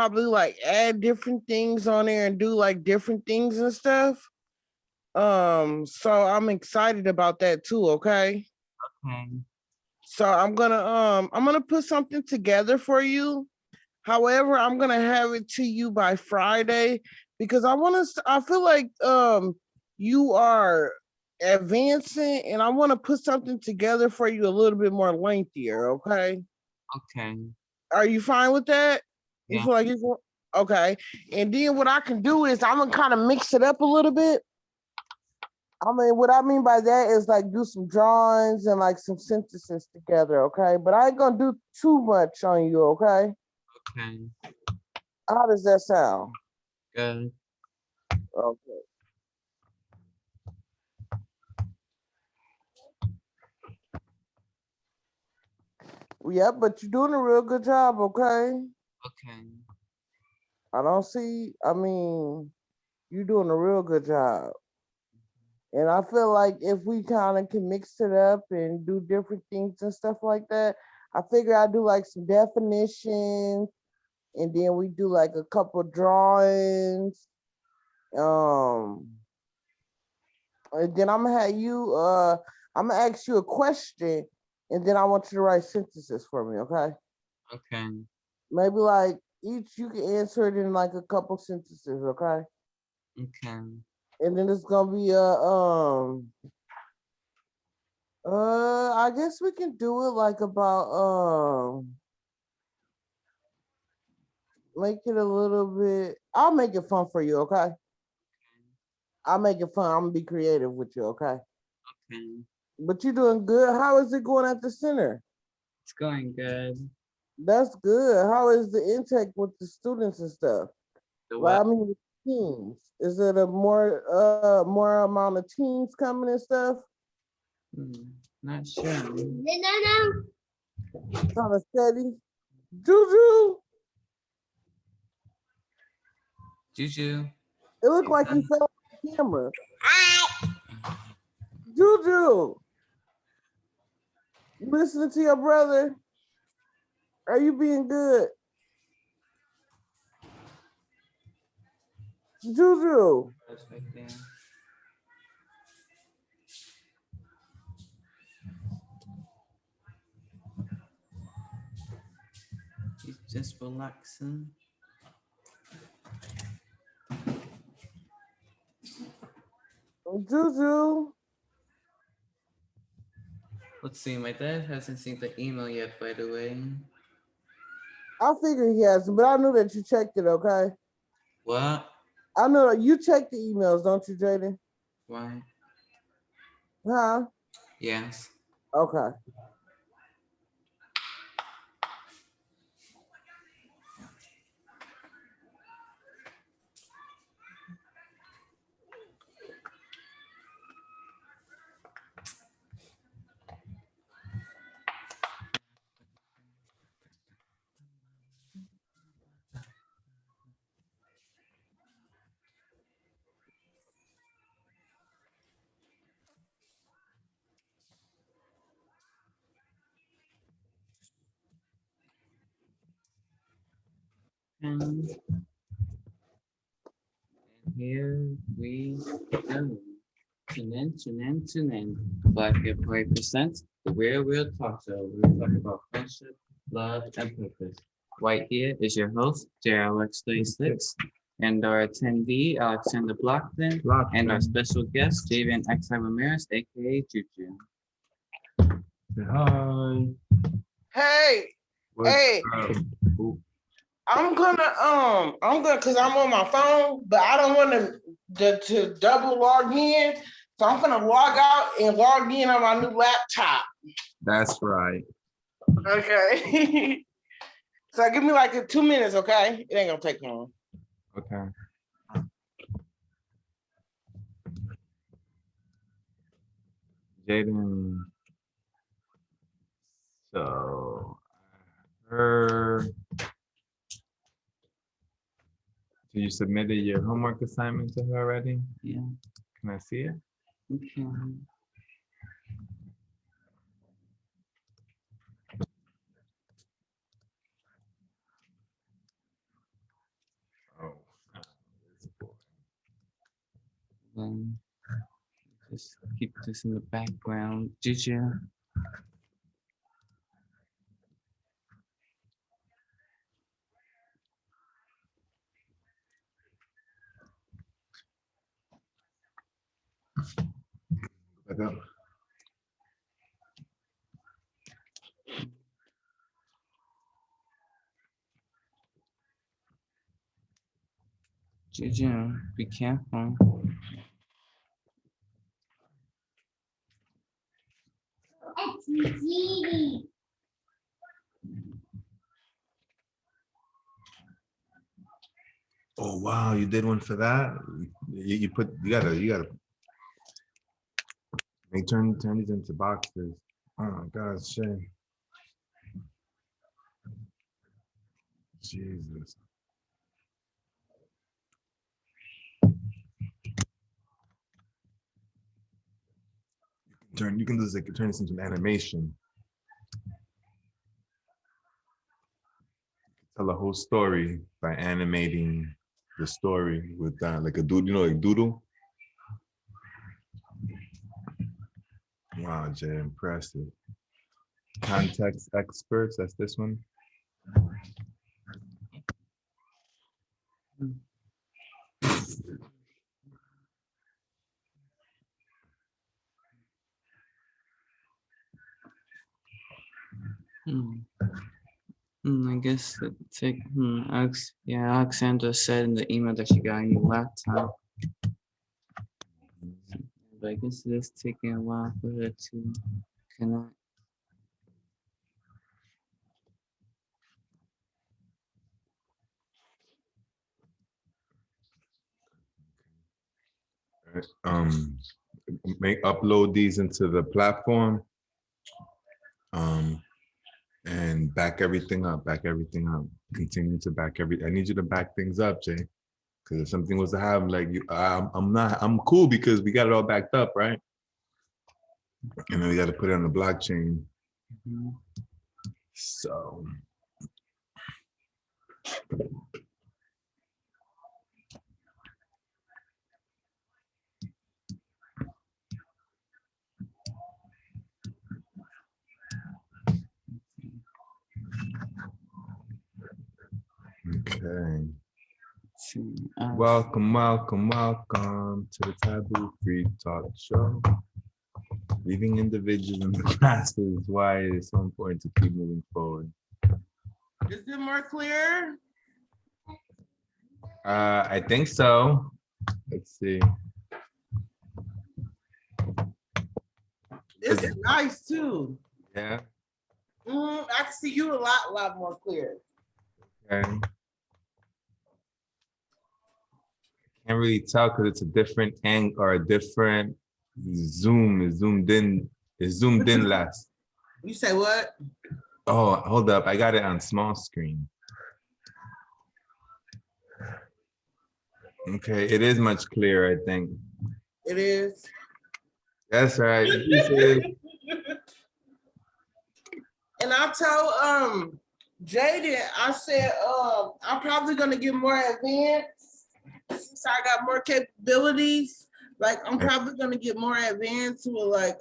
probably like add different things on there and do like different things and stuff. So I'm excited about that too, okay? Okay. So I'm gonna put something together for you. However, I'm gonna have it to you by Friday because I feel like you are advancing and I want to put something together for you a little bit more lengthier, okay? Okay. Are you fine with that? You Yeah. feel like you okay? And then what I can do is I'm gonna kind of mix it up a little bit. I mean, what I mean by that is like do some drawings and like some synthesis together, okay? But I ain't gonna do too much on you, okay? Okay. How does that sound? Good. Okay. Yeah, but you're doing a real good job, okay? Okay. I don't see, I mean, you're doing a real good job. And I feel like if we kind of can mix it up and do different things and stuff like that, I figure I do like some definitions and then we do like a couple drawings. Um, and then I'm gonna ask you a question and then I want you to write sentences for me, okay? Okay. Maybe like each you can answer it in like a couple sentences, okay? Okay. And then it's gonna be I guess we can do it like about make it a little bit. I'll make it fun for you, okay? I'll make it fun. I'm gonna be creative with you, okay? Okay. But you're doing good. How is it going at the center? It's going good. That's good. How is the intake with the students and stuff? The Like, what? I mean, with teens. Is it a more amount of teens coming and stuff? Hmm. Not sure. Kind of steady. Juju, Juju. it looked like you fell off the camera. Juju, you listening to your brother? Are you being good? Juju. That's right there. He's just relaxing. Juju. Let's see. My dad hasn't seen the email yet, by the way. I figured he has, but I knew that you checked it, okay? What? I know that you check the emails, don't you, Jaden? Why? Huh? Yes. Okay. And here we go. Tune in. Black Hair Parade presents the Real Real Talk Show. We'll talk about friendship, love, and purpose. Right here is your host, JRX36, and our attendee, Alexander Blockton, and our special guest, Javian X. Ramirez, aka Juju. Hi. Hey, What's hey, up? Ooh, I'm gonna cause I'm on my phone, but I don't want to double log in. So I'm gonna log out and log in on my new laptop. that's right. Okay. So give me like 2 minutes, okay? It ain't gonna take long. Okay. Jaden. So, her. So you submitted your homework assignment to her already? Yeah. Can I see it? Okay. Just keep this in the background. Gigia. Back up. Gigia, be careful. Oh wow, you did one for that. You gotta turn these into boxes. Oh my God, shit. Jesus. You can do this, like turn this into an animation. Tell a whole story by animating the story with that, like a doodle, like doodle. Wow, Jay, impressive. Context experts, that's this one. I guess that take Alexandra said in the email that she got a new laptop. But I guess it is taking a while for her to connect. Upload these into the platform. And back everything up, Continue to back I need you to back things up, Jay. Because if something was to happen, like I'm cool because we got it all backed up, right? And then we got to put it on the blockchain. So. Okay. Welcome to the Taboo Free Talk Show. Leaving individuals in the classes why it is so important to keep moving forward. Is it more clear? I think so. Let's see. It's nice too. Yeah. I can see you a lot more clear. Okay. Can't really tell because it's a different angle or a different zoom. It's zoomed in less. You say what? Oh, hold up. I got it on small screen. Okay, it is much clearer, I think. It is. That's right. And I told Jaden, I said I'm probably gonna get more advanced since I got more capabilities. Like I'm probably gonna get more advanced with like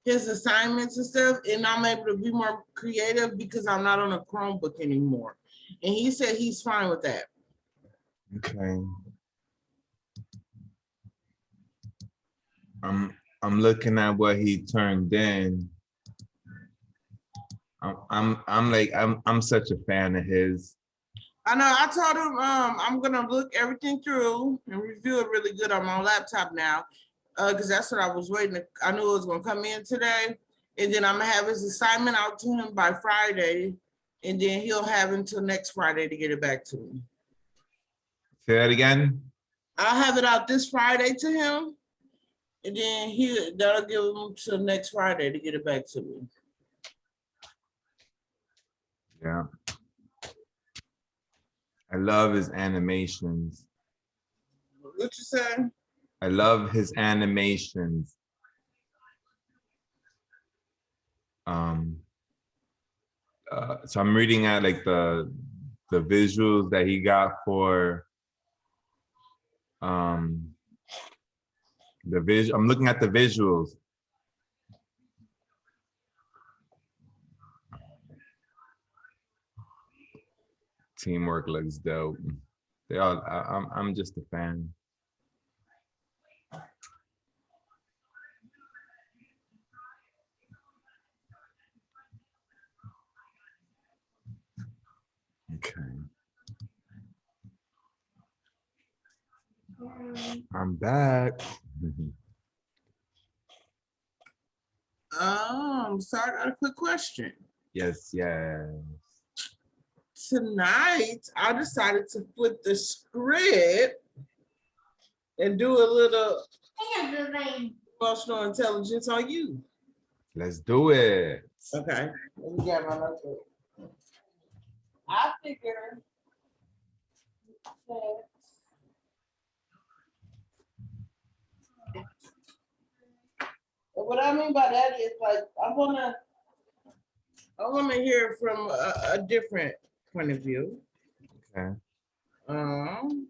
his assignments and stuff, and I'm able to be more creative because I'm not on a Chromebook anymore. And he said he's fine with that. Okay. I'm looking at what he turned in. I'm such a fan of his. I know. I told him I'm gonna look everything through and review it really good on my laptop now, because that's what I was waiting. I knew it was gonna come in today, and then I'm gonna have his assignment out to him by Friday, and then he'll have until next Friday to get it back to me. Say that again. I'll have it out this Friday to him, and then that'll give him till next Friday to get it back to me. Yeah. I love his animations. What you say? I love his animations. So I'm reading at like the visuals that he got for I'm looking at the visuals. Teamwork looks dope. They all. I'm just a fan. Okay. I'm back. So I got a quick question. Yes, yes. Tonight, I decided to flip the script and do a little emotional intelligence on you. Let's do it. Okay. Let me get my notebook. I figure that what I mean by that is like I wanna hear from a different point of view. Okay. Um,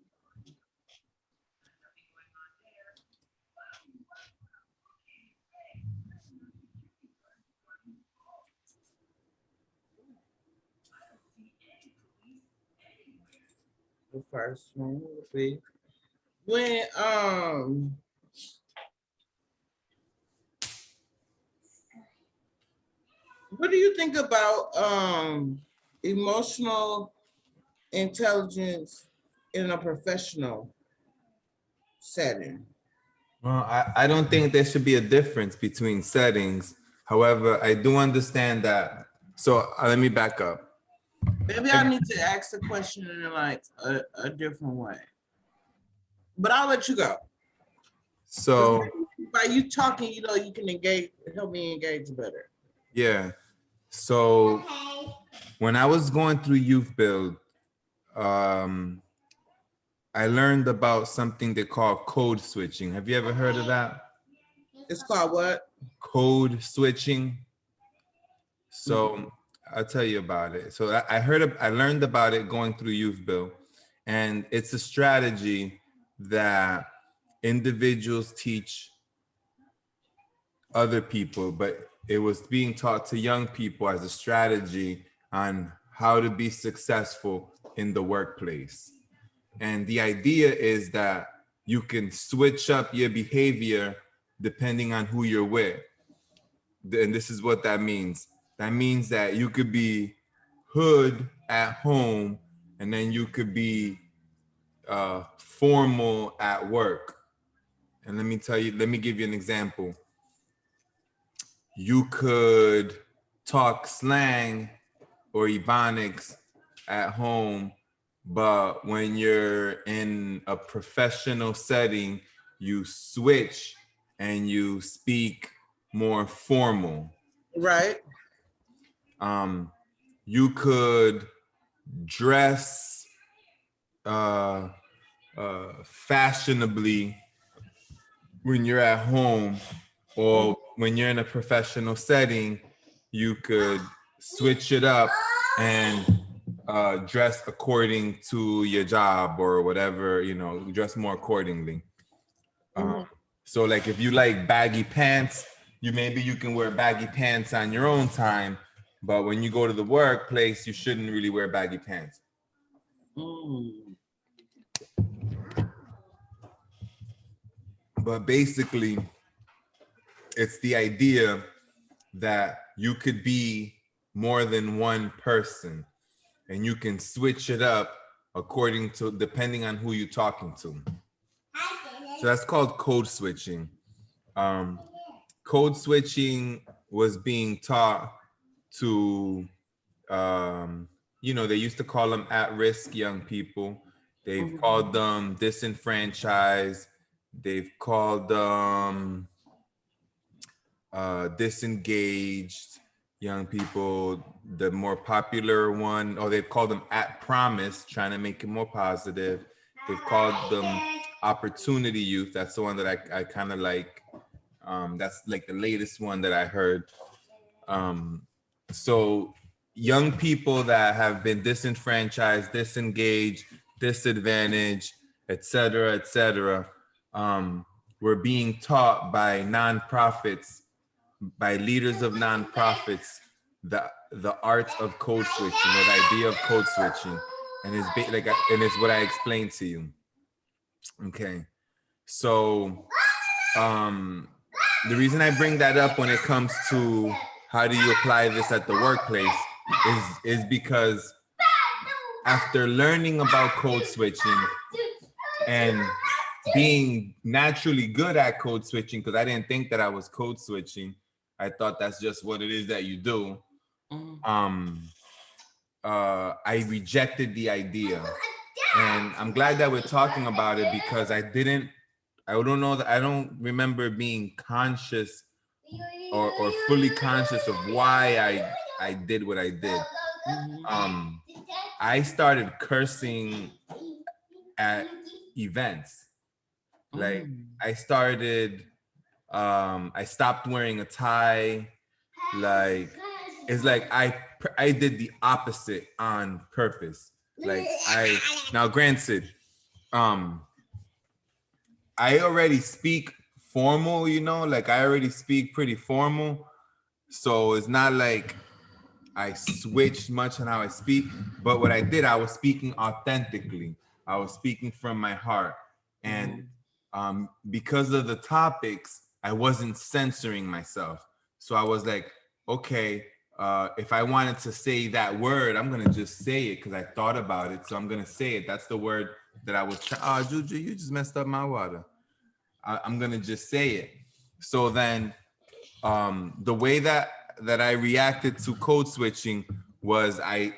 the first one would be when what do you think about emotional intelligence in a professional setting? Well, I don't think there should be a difference between settings. However, I do understand that. So let me back up. Maybe I need to ask the question in like a different way. But I'll let you go. So By you talking, you know, you can help me engage better. yeah. So when I was going through Youth Build, I learned about something they call code switching. Have you ever heard of that? It's called what? Code switching. So I'll tell you about it. So I learned about it going through Youth Build, and it's a strategy that individuals teach other people, but it was being taught to young people as a strategy on how to be successful in the workplace. And the idea is that you can switch up your behavior depending on who you're with. And this is what that means. That means that you could be hood at home, and then you could be formal at work. And let me give you an example. You could talk slang or Ebonics at home, but when you're in a professional setting, you switch and you speak more formal. Right. You could dress fashionably when you're at home, or when you're in a professional setting, you could switch it up and dress according to your job or whatever, you know, dress more accordingly. So like if you like baggy pants, maybe you can wear baggy pants on your own time, but when you go to the workplace, you shouldn't really wear baggy pants. But basically, it's the idea that you could be more than one person and you can switch it up depending on who you're talking to. So that's called code switching. Code switching was being taught to, they used to call them at-risk young people. They've called them disenfranchised. They've called them disengaged young people. The more popular one, or they've called them at promise, trying to make it more positive. They've called them opportunity youth. That's the one that I kind of like. That's like the latest one that I heard. So young people that have been disenfranchised, disengaged, disadvantaged, et cetera, were being taught by nonprofits, by leaders of nonprofits, the art of code switching, or the idea of code switching, and it's what I explained to you. Okay, so the reason I bring that up when it comes to how do you apply this at the workplace is because after learning about code switching and being naturally good at code switching, because I didn't think that I was code switching, I thought that's just what it is that you do. I rejected the idea, and I'm glad that we're talking about it, because I don't remember being conscious or fully conscious of why I did what I did. I started cursing at events. Like I stopped wearing a tie. Like it's like I did the opposite on purpose. Like now granted, I already speak formal, like I already speak pretty formal. So it's not like I switched much on how I speak, but what I did, I was speaking authentically. I was speaking from my heart. And because of the topics, I wasn't censoring myself. So I was like, okay, if I wanted to say that word, I'm going to just say it because I thought about it. So I'm going to say it. That's the word that I was trying. Oh, Juju, you just messed up my water. I'm going to just say it. So then the way that I reacted to code switching was I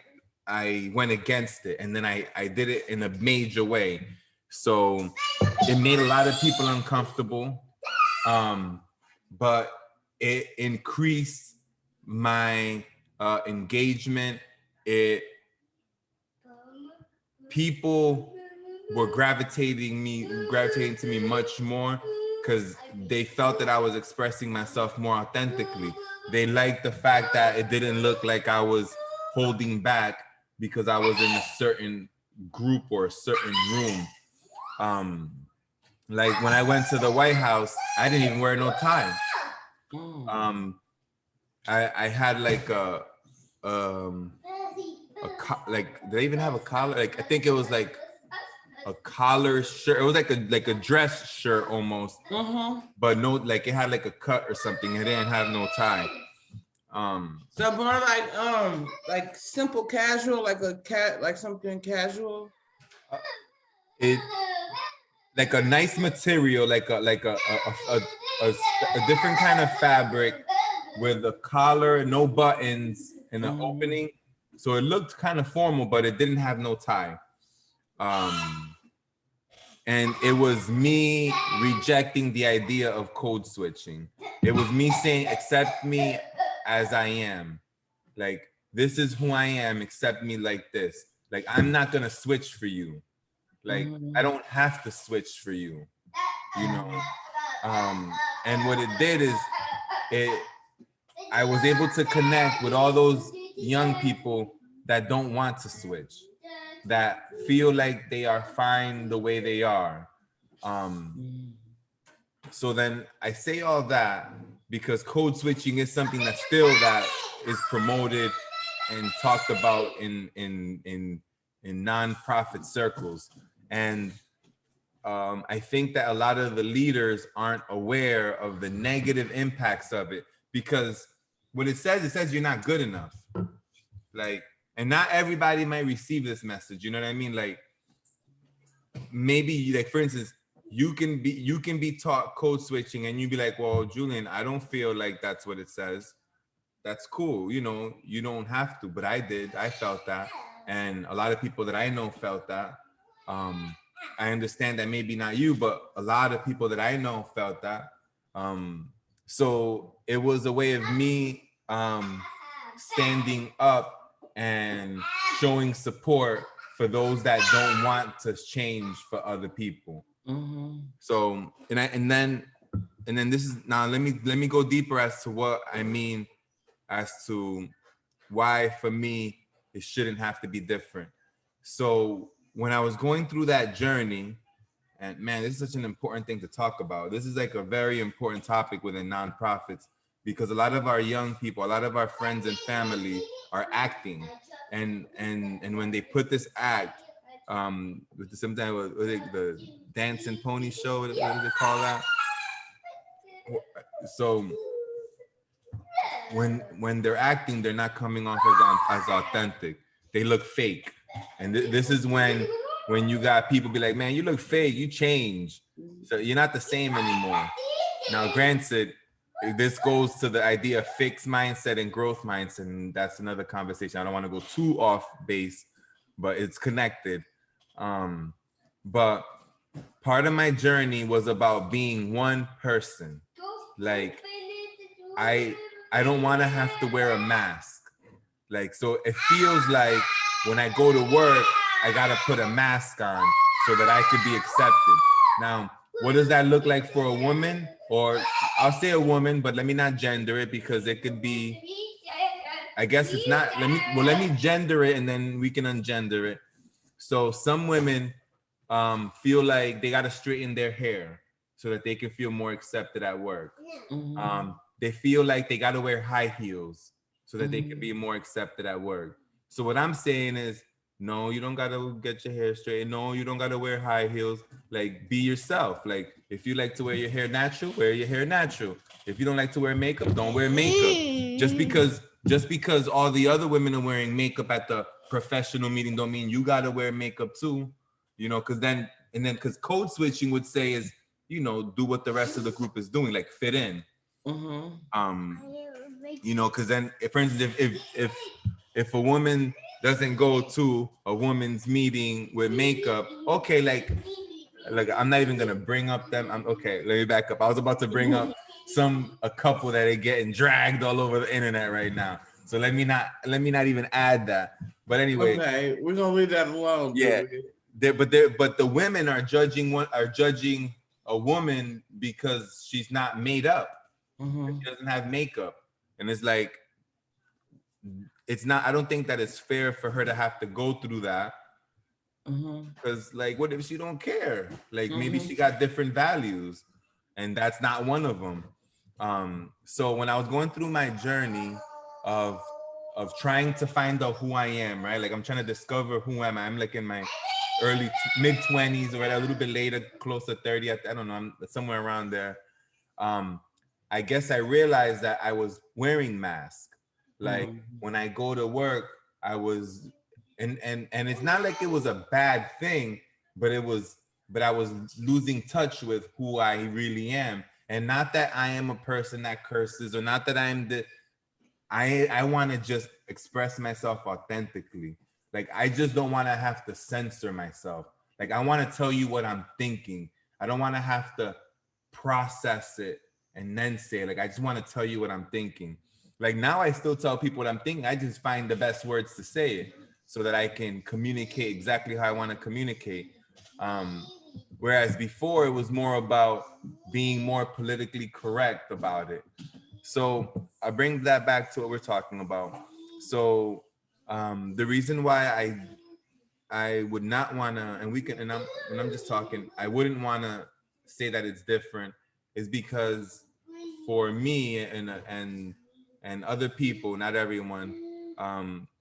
went against it, and then I did it in a major way. So it made a lot of people uncomfortable, but it increased my engagement. People were gravitating to me much more because they felt that I was expressing myself more authentically. They liked the fact that it didn't look like I was holding back because I was in a certain group or a certain room. Like when I went to the White House, I didn't even wear no tie. I had like like, did they even have a collar? Like, I think it was like a collar shirt. It was like a dress shirt almost, but no, like it had like a cut or something. It didn't have no tie. So more like simple casual, like something casual. It like a nice material, like a different kind of fabric with a collar, no buttons, and an opening. So it looked kind of formal, but it didn't have no tie. And it was me rejecting the idea of code switching. It was me saying, accept me as I am. Like, this is who I am, accept me like this. Like, I'm not gonna switch for you. Like, I don't have to switch for you, And what it did is, I was able to connect with all those young people that don't want to switch, that feel like they are fine the way they are. So then I say all that because code switching is something that is promoted and talked about in nonprofit circles. And I think that a lot of the leaders aren't aware of the negative impacts of it, because what it says you're not good enough. Like, and not everybody might receive this message. You know what I mean? Like, maybe, like, for instance, you can be taught code switching and you'd be like, well, Julian, I don't feel like that's what it says. That's cool. You don't have to, but I did. I felt that. And a lot of people that I know felt that. I understand that maybe not you, but a lot of people that I know felt that. So it was a way of me standing up and showing support for those that don't want to change for other people. So and then this is, now let me go deeper as to what I mean as to why for me it shouldn't have to be different. So when I was going through that journey And man, this is such an important thing to talk about. This is like a very important topic within nonprofits because a lot of our young people, a lot of our friends and family are acting, and when they put this act, with sometimes the dancing pony show, what do they call that? So when they're acting, they're not coming off as authentic. They look fake, and this is when you got people be like, man, you look fake, you change, so you're not the same anymore. Now, granted, this goes to the idea of fixed mindset and growth mindset, and that's another conversation. I don't want to go too off base, but it's connected. But part of my journey was about being one person. Like, I don't want to have to wear a mask. Like, so it feels like when I go to work, I gotta put a mask on so that I could be accepted. Now, what does that look like for a woman? Or I'll say a woman, but let me not gender it because it could be, I guess it's not, let me gender it and then we can ungender it. So some women feel like they gotta straighten their hair so that they can feel more accepted at work. They feel like they gotta wear high heels so that they can be more accepted at work. So what I'm saying is, no, you don't gotta get your hair straight. No, you don't gotta wear high heels. Like, be yourself. Like, if you like to wear your hair natural, wear your hair natural. If you don't like to wear makeup, don't wear makeup. Just because all the other women are wearing makeup at the professional meeting don't mean you gotta wear makeup too. You know, because code switching would say is, you know, do what the rest of the group is doing, like fit in. You know, because then, for instance, if a woman doesn't go to a woman's meeting with makeup, okay, like I'm not even gonna bring up them. Okay, let me back up. I was about to bring up a couple that are getting dragged all over the internet right now. So let me not even add that. But anyway, okay, we're gonna leave that alone. Yeah, but the women are judging a woman because she's not made up. She doesn't have makeup, and it's like, it's not. I don't think that it's fair for her to have to go through that. Because like, what if she don't care? Like, maybe she got different values, and that's not one of them. So when I was going through my journey of trying to find out who I am, right? Like, I'm trying to discover who am I. I'm like in my mid-20s, or a little bit later, close to 30. I don't know. I'm somewhere around there. I guess I realized that I was wearing masks. Like, when I go to work, I was, and it's not like it was a bad thing, but I was losing touch with who I really am. And not that I am a person that curses, or not that I want to just express myself authentically. Like, I just don't want to have to censor myself. Like, I want to tell you what I'm thinking. I don't want to have to process it and then say it. Like, I just want to tell you what I'm thinking. Like, now I still tell people what I'm thinking. I just find the best words to say it so that I can communicate exactly how I want to communicate. Whereas before, it was more about being more politically correct about it. So I bring that back to what we're talking about. So the reason why I would not want to, and I'm just talking, I wouldn't want to say that it's different, is because for me and other people, not everyone,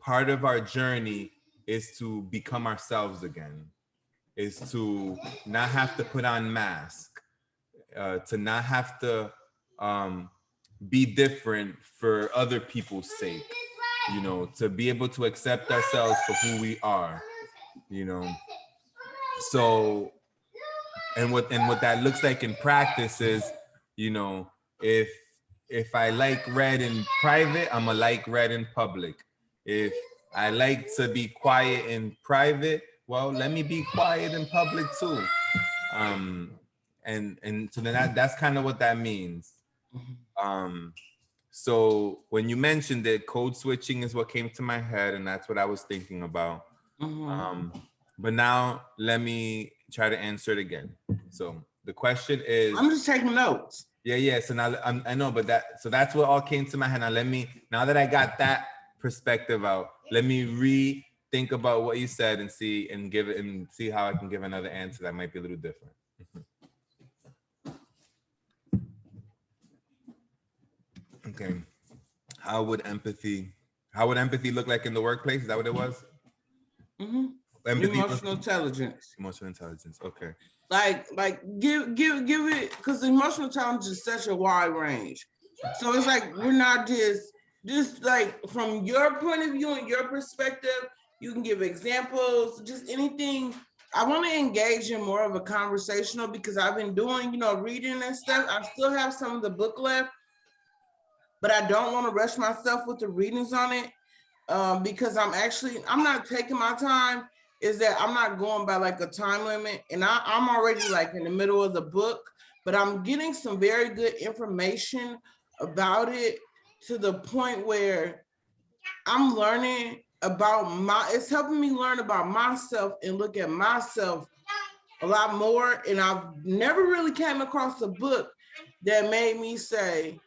part of our journey is to become ourselves again, is to not have to put on mask, to not have to be different for other people's sake, you know, to be able to accept ourselves for who we are, you know. So, and what that looks like in practice is, you know, if I like red in private, I'm a like red in public. If I like to be quiet in private, well, let me be quiet in public too. And so then that's kind of what that means. So when you mentioned it, code switching is what came to my head, and that's what I was thinking about. But now let me try to answer it again. So the question is, I'm just taking notes. Yeah. So now I know, but that's what all came to my head. Now that I got that perspective out, let me rethink about what you said and see how I can give another answer that might be a little different. Okay. How would empathy look like in the workplace? Is that what it was? Mhm. Empathy, Emotional intelligence. emotional intelligence. Okay. Like give it, because emotional intelligence is such a wide range. So it's like we're not just like from your point of view and your perspective, you can give examples, just anything. I want to engage in more of a conversational because I've been doing, reading and stuff. I still have some of the book left, but I don't want to rush myself with the readings on it. Because I'm not taking my time, is that I'm not going by like a time limit, and I'm already like in the middle of the book, but I'm getting some very good information about it to the point where I'm learning about it's helping me learn about myself and look at myself a lot more. And I've never really came across a book that made me say,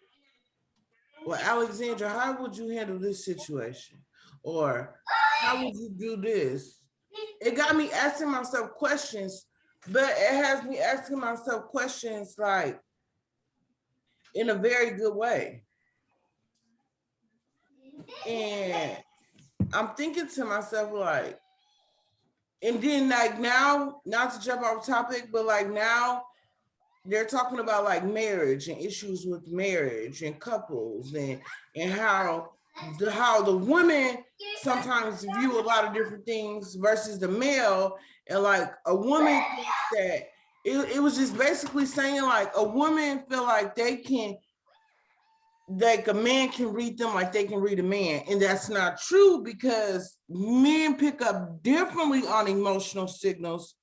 well, Alexandra, how would you handle this situation? Or how would you do this? It got me asking myself questions, but it has me asking myself questions like in a very good way. And I'm thinking to myself, like, and then like now, not to jump off topic, but like now they're talking about like marriage and issues with marriage and couples and how the women sometimes view a lot of different things versus the male. And like a woman thinks that it was just basically saying like a woman feel like like a man can read them like they can read a man. And that's not true, because men pick up differently on emotional signals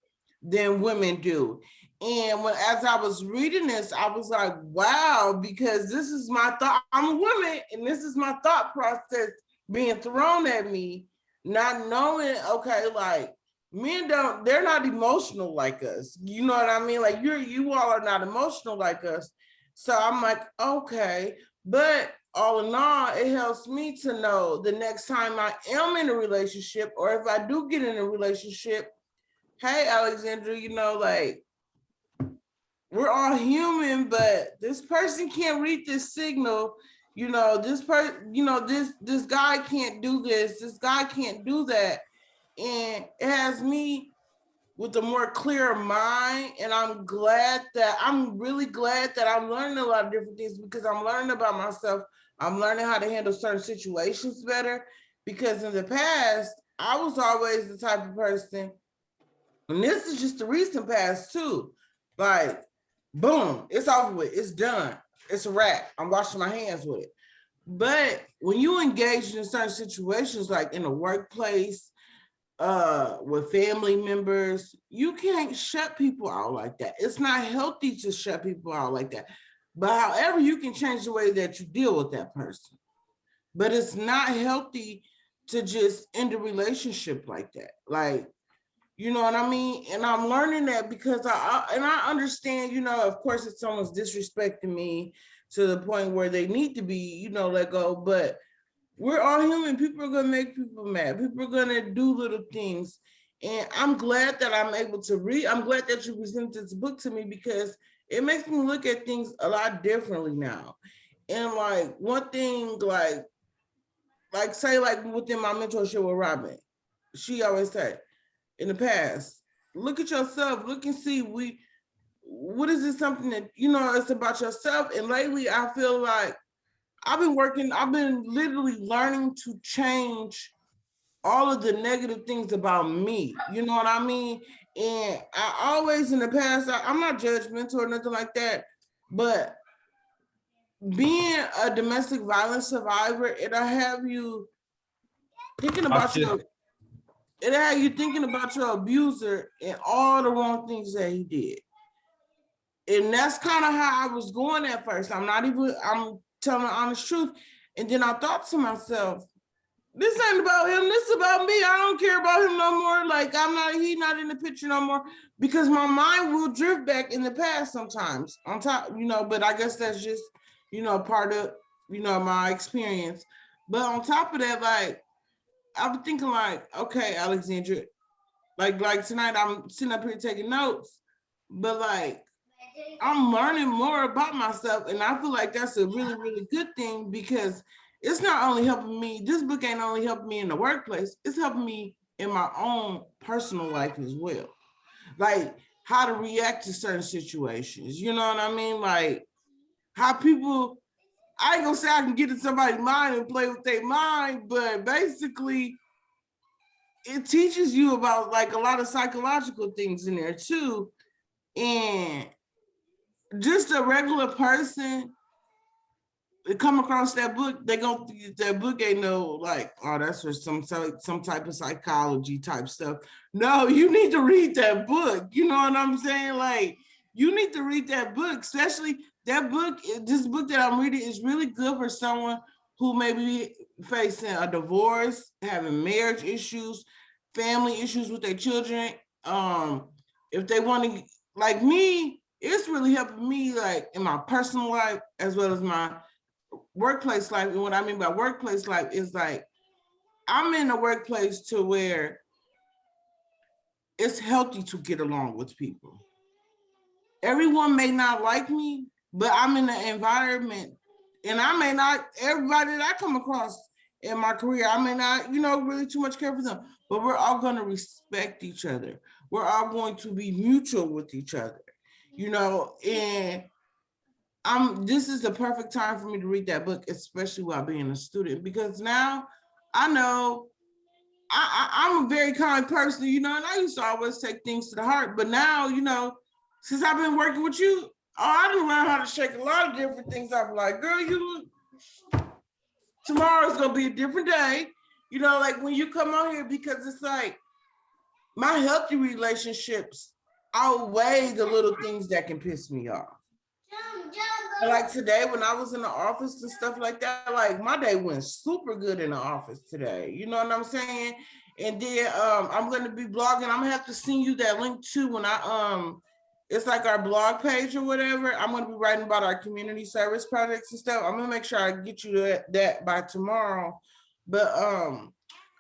than women do. And as I was reading this, I was like, wow, because this is my thought. I'm a woman, and this is my thought process being thrown at me, not knowing, okay, like men they're not emotional like us. You know what I mean? Like you all are not emotional like us. So I'm like, okay. But all in all, it helps me to know the next time I am in a relationship, or if I do get in a relationship, hey, Alexandra, like we're all human, but this person can't read this signal. This guy can't do this guy can't do that. And it has me with a more clear mind. And I'm really glad that I'm learning a lot of different things, because I'm learning about myself. I'm learning how to handle certain situations better, because in the past, I was always the type of person, and this is just the recent past too, like, boom, it's over with, it's done, it's a wrap, I'm washing my hands with it. But when you engage in certain situations, like in the workplace, with family members, you can't shut people out like that. It's not healthy to shut people out like that. But however, you can change the way that you deal with that person. But it's not healthy to just end a relationship like that. Like, you know what I mean? And I'm learning that because I understand, of course, if someone's disrespecting me to the point where they need to be, let go. But we're all human. People are going to make people mad. People are going to do little things. And I'm glad that I'm able to read. I'm glad that you presented this book to me, because it makes me look at things a lot differently now. And like one thing, like say like within my mentorship with Robin, she always said in the past, look at yourself, look and see what is it, something that, it's about yourself. And lately I feel like I've been literally learning to change all of the negative things about me. You know what I mean? And I always in the past, I'm not judgmental or nothing like that, but being a domestic violence survivor, it'll have you thinking about your abuser and all the wrong things that he did. And that's kind of how I was going at first. I'm telling the honest truth. And then I thought to myself, this ain't about him, this is about me. I don't care about him no more. Like he's not in the picture no more, because my mind will drift back in the past sometimes on top, but I guess that's just, part of, my experience. But on top of that, like, I'm thinking like, okay, Alexandra, like tonight I'm sitting up here taking notes, but like I'm learning more about myself, and I feel like that's a really, really good thing because it's not only helping me, this book ain't only helping me in the workplace, it's helping me in my own personal life as well. Like how to react to certain situations, you know what I mean? Like how people, I ain't gonna say I can get in somebody's mind and play with their mind, but basically it teaches you about like a lot of psychological things in there too. And just a regular person to come across that book, they gonna think that book ain't no like, oh, that's for some type of psychology type stuff. No, you need to read that book. You know what I'm saying? Like, you need to read that book, especially that book. This book that I'm reading is really good for someone who may be facing a divorce, having marriage issues, family issues with their children. If they want to, like me, it's really helping me like in my personal life as well as my workplace life. And what I mean by workplace life is like I'm in a workplace to where it's healthy to get along with people. Everyone may not like me, but I'm in an environment, and I may not, everybody that I come across in my career, I may not, really too much care for them, but we're all going to respect each other. We're all going to be mutual with each other, and this is the perfect time for me to read that book, especially while being a student, because now I know I'm a very kind person, and I used to always take things to the heart. But now, since I've been working with you, I didn't learn how to shake a lot of different things. I'm like, girl, tomorrow's gonna be a different day. Like when you come on here, because it's like my healthy relationships outweigh the little things that can piss me off. But like today, when I was in the office and stuff like that, like my day went super good in the office today. You know what I'm saying? And then I'm gonna be blogging. I'm gonna have to send you that link too when it's like our blog page or whatever. I'm gonna be writing about our community service projects and stuff. I'm gonna make sure I get you that by tomorrow. But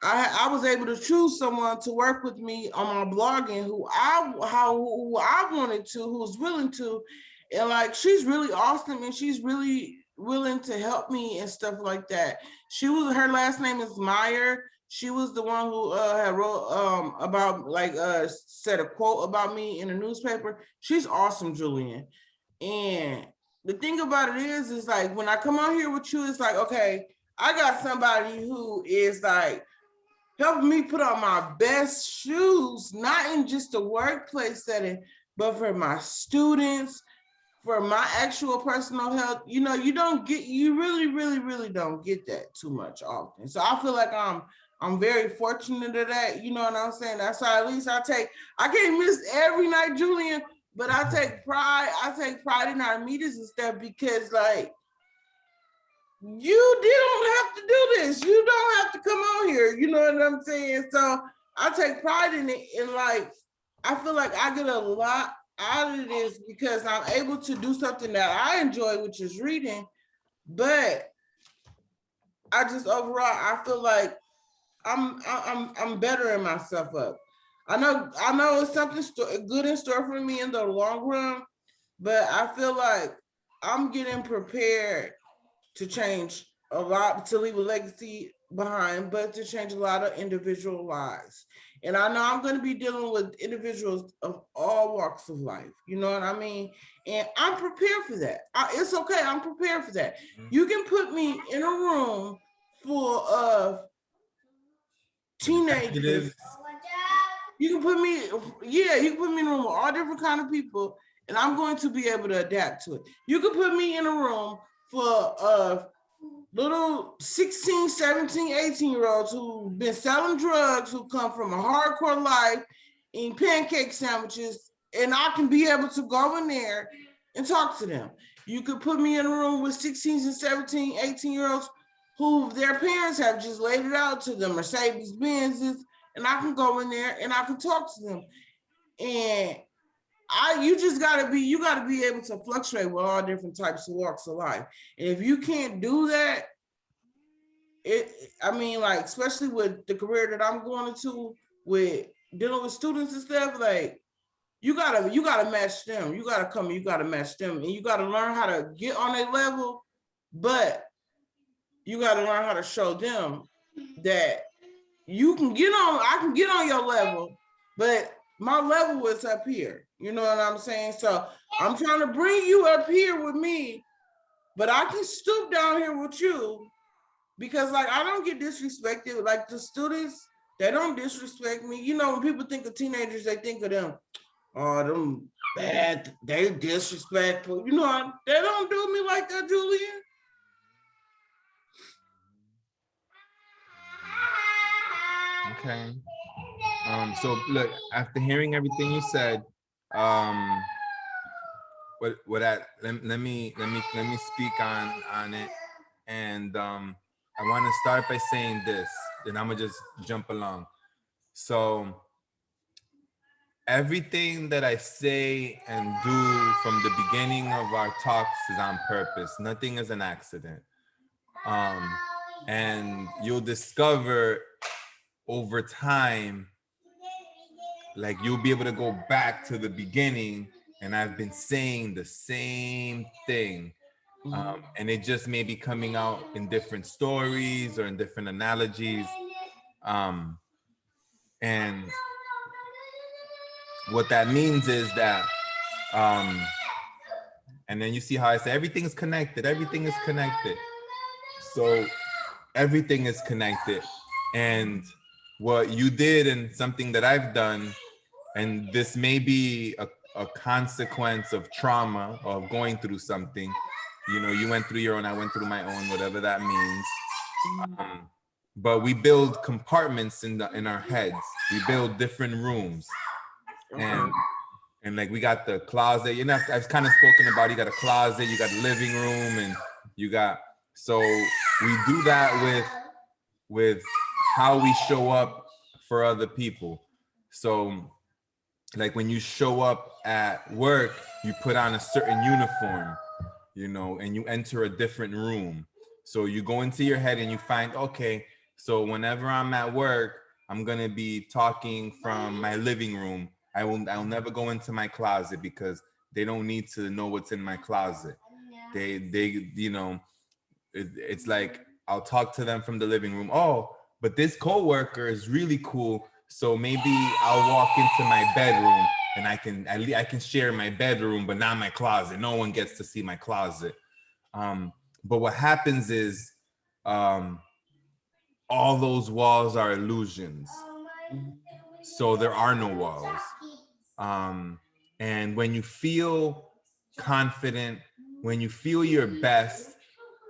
I was able to choose someone to work with me on my blogging who I wanted to, who was willing to. And like, she's really awesome, and she's really willing to help me and stuff like that. Her last name is Meyer. She was the one who had wrote about said a quote about me in a newspaper. She's awesome, Julian. And the thing about it is like when I come on here with you, it's like, okay, I got somebody who is like helping me put on my best shoes, not in just a workplace setting, but for my students, for my actual personal health. You really, really, really don't get that too much often. So I feel like I'm very fortunate of that. You know what I'm saying? That's why at least I can't miss every night, Julian, but I take pride in our meetings and stuff, because like, you don't have to do this. You don't have to come on here. You know what I'm saying? So I take pride in it. And like, I feel like I get a lot out of this because I'm able to do something that I enjoy, which is reading. But I just overall, I feel like I'm bettering myself up. I know it's something good in store for me in the long run, but I feel like I'm getting prepared to change a lot, to leave a legacy behind, but to change a lot of individual lives. And I know I'm going to be dealing with individuals of all walks of life. You know what I mean? And I'm prepared for that. It's okay. I'm prepared for that. You can put me in a room full of teenagers. You can put me in a room with all different kind of people, and I'm going to be able to adapt to it. You can put me in a room full of little 16, 17, 18-year-olds who've been selling drugs, who come from a hardcore life, eating pancake sandwiches, and I can be able to go in there and talk to them. You could put me in a room with 16 and 17, 18-year-olds who their parents have just laid it out to them, Mercedes Benzes, and I can go in there and I can talk to them. And you gotta be able to fluctuate with all different types of walks of life. And if you can't do that, especially with the career that I'm going into, with dealing with students and stuff, like you gotta match them. You gotta come, you gotta match them, and you gotta learn how to get on their level, but you gotta learn how to show them that you can get on, I can get on your level, but my level is up here. You know what I'm saying? So I'm trying to bring you up here with me, but I can stoop down here with you because like I don't get disrespected. Like the students, they don't disrespect me. You know, when people think of teenagers, they think of them, oh, them bad, they disrespectful. You know, they don't do me like that, Julian. Okay. So look, after hearing everything you said, let me speak on it, and I want to start by saying this, then I'm gonna just jump along. So everything that I say and do from the beginning of our talks is on purpose. Nothing is an accident. And you'll discover over time, like you'll be able to go back to the beginning, and I've been saying the same thing. And it just may be coming out in different stories or in different analogies. And what that means is that, and then you see how I say everything is connected, everything is connected. So everything is connected. And what you did and something that I've done, and this may be a consequence of trauma, of going through something. You know, you went through your own, I went through my own, whatever that means. But we build compartments in our heads. We build different rooms. And like we got the closet, you know, I've kind of spoken about, you got a closet, you got a living room, and you got, so we do that with how we show up for other people. So like when you show up at work, you put on a certain uniform, you know, and you enter a different room. So you go into your head and you find, okay, so whenever I'm at work, I'm gonna be talking from my living room. I'll never go into my closet because they don't need to know what's in my closet. They you know, it's like I'll talk to them from the living room. Oh, but this coworker is really cool, so maybe I'll walk into my bedroom and I can share my bedroom, but not my closet. No one gets to see my closet. But what happens is all those walls are illusions. So there are no walls. And when you feel confident, when you feel your best,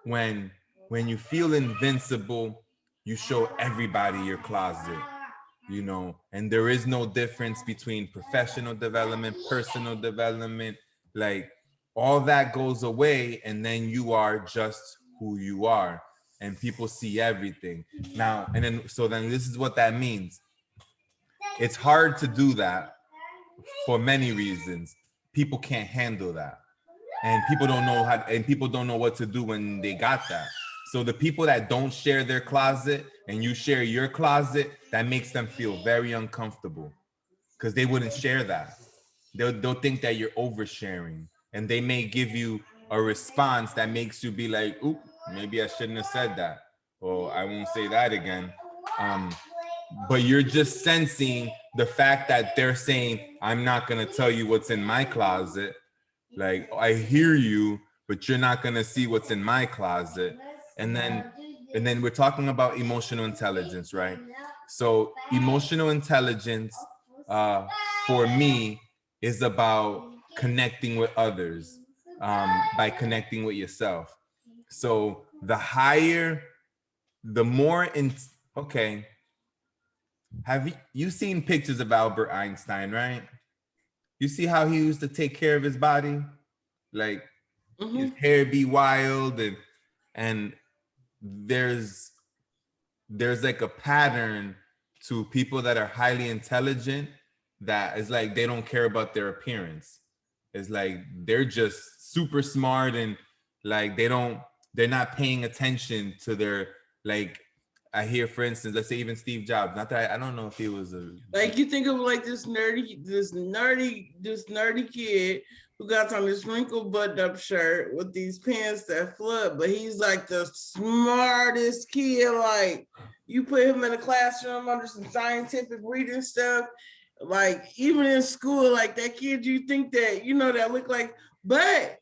when you feel invincible, you show everybody your closet, you know, and there is no difference between professional development, personal development, like all that goes away, and then you are just who you are, and people see everything. Now, and then, so then this is what that means. It's hard to do that for many reasons. People can't handle that. And people don't know how, and people don't know what to do when they got that. So the people that don't share their closet and you share your closet, that makes them feel very uncomfortable because they wouldn't share that. They'll think that you're oversharing, and they may give you a response that makes you be like, oop, maybe I shouldn't have said that, or I won't say that again. But you're just sensing the fact that they're saying, I'm not gonna tell you what's in my closet. Like, I hear you, but you're not gonna see what's in my closet. And then we're talking about emotional intelligence, right? So emotional intelligence for me is about connecting with others by connecting with yourself. So the higher, the more in, okay. Have you seen pictures of Albert Einstein, right? You see how he used to take care of his body? Like his hair be wild, and there's like a pattern to people that are highly intelligent that is like they don't care about their appearance. It's like they're just super smart, and like they're not paying attention to their, like, I hear, for instance, let's say even Steve Jobs. Not that I don't know if he was a Like you think of like this nerdy kid who got on this wrinkled button-up shirt with these pants that flood, but he's like the smartest kid. Like you put him in a classroom under some scientific reading stuff, like even in school, like that kid you think that that look like, but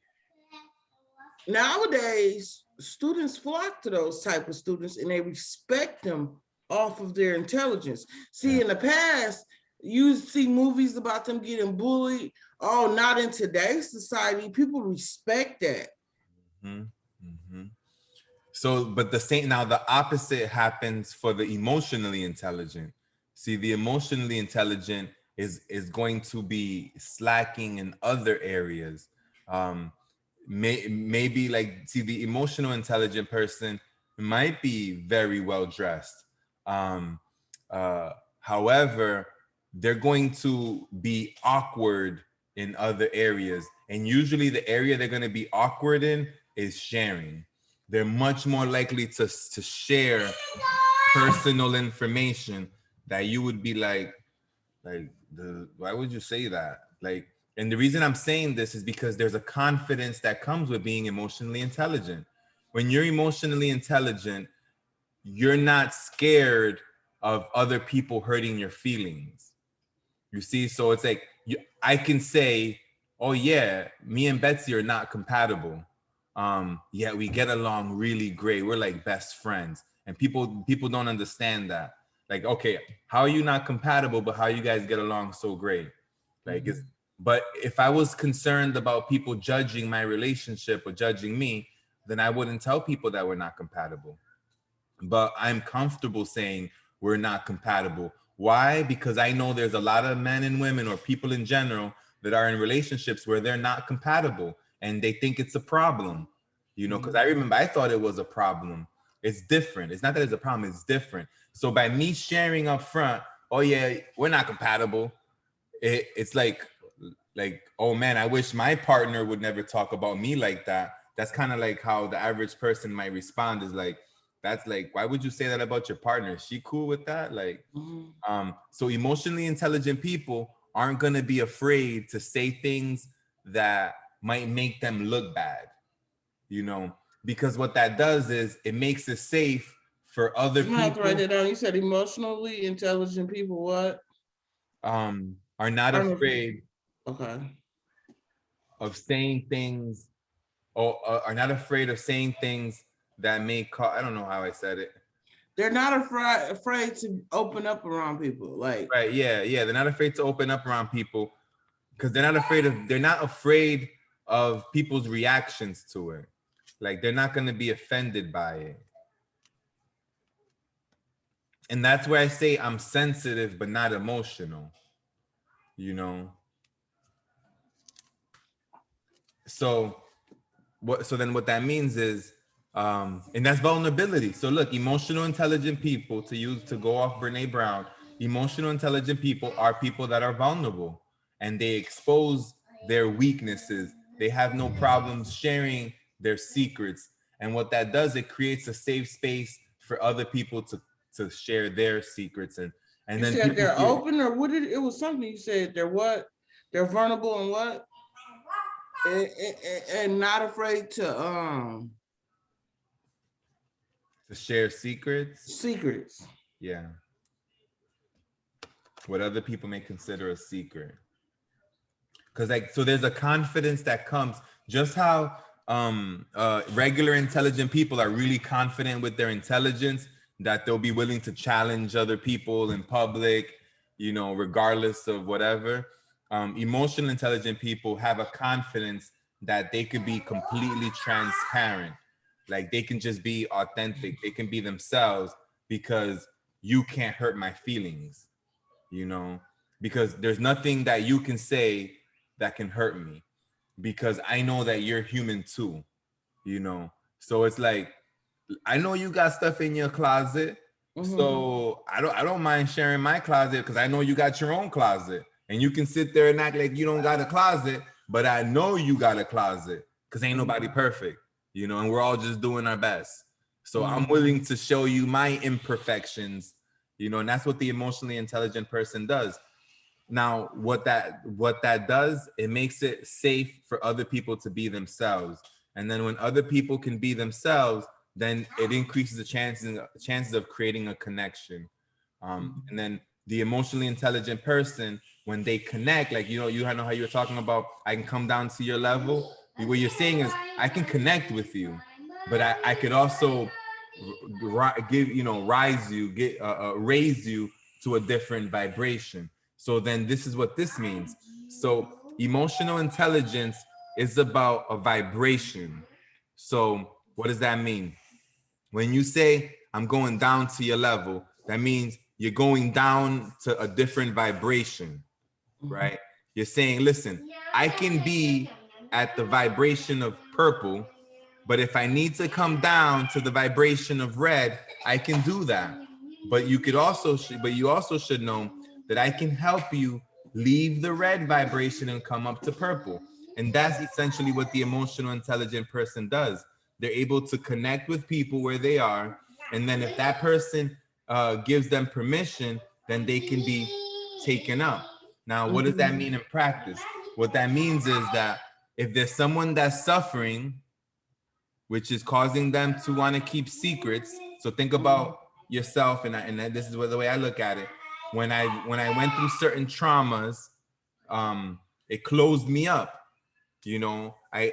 nowadays students flock to those type of students and they respect them off of their intelligence. See, in the past, you see movies about them getting bullied. Oh, not in today's society. People respect that. Mhm, mhm. So, but the opposite happens for the emotionally intelligent. See, the emotionally intelligent is going to be slacking in other areas. Maybe like, see, the emotional intelligent person might be very well dressed. However, they're going to be awkward in other areas. And usually the area they're going to be awkward in is sharing. They're much more likely to share personal information that you would be like why would you say that? Like, and the reason I'm saying this is because there's a confidence that comes with being emotionally intelligent. When you're emotionally intelligent, you're not scared of other people hurting your feelings. You see, so it's like I can say, oh yeah, me and Betsy are not compatible. Yeah, we get along really great. We're like best friends. And people don't understand that. Like, okay, how are you not compatible, but how you guys get along so great? Like, but if I was concerned about people judging my relationship or judging me, then I wouldn't tell people that we're not compatible. But I'm comfortable saying we're not compatible. Why? Because I know there's a lot of men and women or people in general that are in relationships where they're not compatible and they think it's a problem, because I remember I thought it was a problem. It's different. It's not that it's a problem, it's different. So by me sharing up front, oh yeah, we're not compatible, it's like, oh man, I wish my partner would never talk about me like that. That's kind of like how the average person might respond, is like, that's like, why would you say that about your partner? Is she cool with that? Like, so emotionally intelligent people aren't going to be afraid to say things that might make them look bad, because what that does is it makes it safe for other You have to write people. that down. You said emotionally intelligent people what? Are not afraid Okay. of saying things, or are not afraid of saying things that may cause, I don't know how I said it. They're not afraid to open up around people. Like, Right, yeah, they're not afraid to open up around people because they're not afraid of people's reactions to it. Like, they're not going to be offended by it. And that's where I say I'm sensitive but not emotional, so then what that means is, and that's vulnerability. So look, emotional intelligent people, to go off Brene Brown, emotional intelligent people are people that are vulnerable and they expose their weaknesses. They have no problems sharing their secrets. And what that does, it creates a safe space for other people to share their secrets. And you then said they're open, or what it was something you said. They're what? They're vulnerable and what? And not afraid to share secrets. Secrets. Yeah. What other people may consider a secret. Because so there's a confidence that comes, just how regular intelligent people are really confident with their intelligence, that they'll be willing to challenge other people in public, regardless of whatever. Emotional intelligent people have a confidence that they could be completely transparent. Like, they can just be authentic. They can be themselves because you can't hurt my feelings, because there's nothing that you can say that can hurt me, because I know that you're human too, So it's like, I know you got stuff in your closet, so I don't mind sharing my closet because I know you got your own closet, and you can sit there and act like you don't got a closet, but I know you got a closet because ain't nobody perfect, and we're all just doing our best. So I'm willing to show you my imperfections, and that's what the emotionally intelligent person does. Now, what that does, it makes it safe for other people to be themselves. And then when other people can be themselves, then it increases the chances of creating a connection. And then the emotionally intelligent person, when they connect, like, you know how you were talking about, I can come down to your level. What you're saying is I can connect with you, but I could also raise you to a different vibration. So then this is what this means. So emotional intelligence is about a vibration. So what does that mean? When you say I'm going down to your level, that means you're going down to a different vibration, right? You're saying, listen, I can be at the vibration of purple, but if I need to come down to the vibration of red, I can do that. But you also should know that I can help you leave the red vibration and come up to purple. And that's essentially what the emotional intelligent person does. They're able to connect with people where they are. And then if that person gives them permission, then they can be taken up. Now, what does that mean in practice? What that means is that if there's someone that's suffering, which is causing them to want to keep secrets. So think about yourself, and this is the way I look at it. When I went through certain traumas, it closed me up. I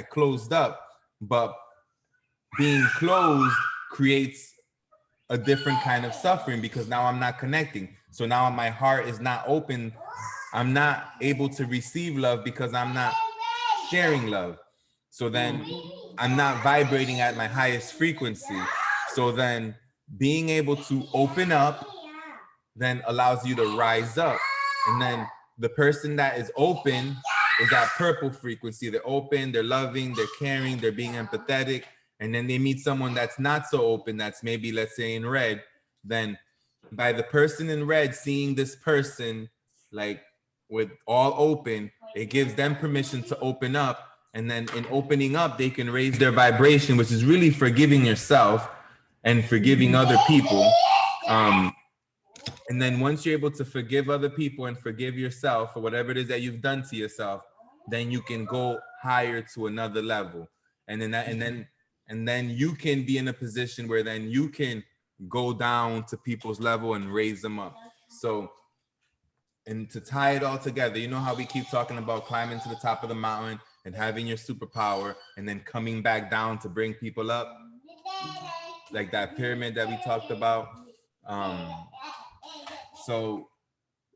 closed up, but being closed creates a different kind of suffering because now I'm not connecting. So now my heart is not open. I'm not able to receive love because I'm not sharing love. So then I'm not vibrating at my highest frequency. So then being able to open up then allows you to rise up. And then the person that is open is that purple frequency. They're open, they're loving, they're caring, they're being empathetic. And then they meet someone that's not so open, that's maybe, let's say, in red. Then by the person in red seeing this person like with all open, it gives them permission to open up. And then in opening up, they can raise their vibration, which is really forgiving yourself and forgiving other people. And then once you're able to forgive other people and forgive yourself for whatever it is that you've done to yourself, then you can go higher to another level. And then you can be in a position where then you can go down to people's level and raise them up. So, and to tie it all together, you know how we keep talking about climbing to the top of the mountain and having your superpower and then coming back down to bring people up, like that pyramid that we talked about. So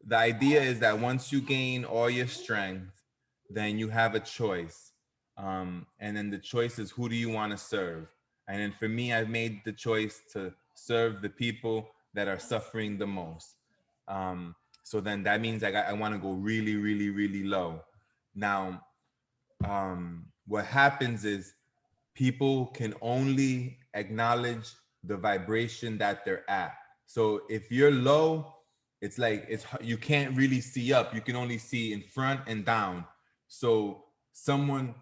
the idea is that once you gain all your strength, then you have a choice. And then the choice is, who do you want to serve? And then for me, I've made the choice to serve the people that are suffering the most. So then that means I want to go really, really, really low. Now, what happens is people can only acknowledge the vibration that they're at. So if you're low, it's like you can't really see up. You can only see in front and down. So someone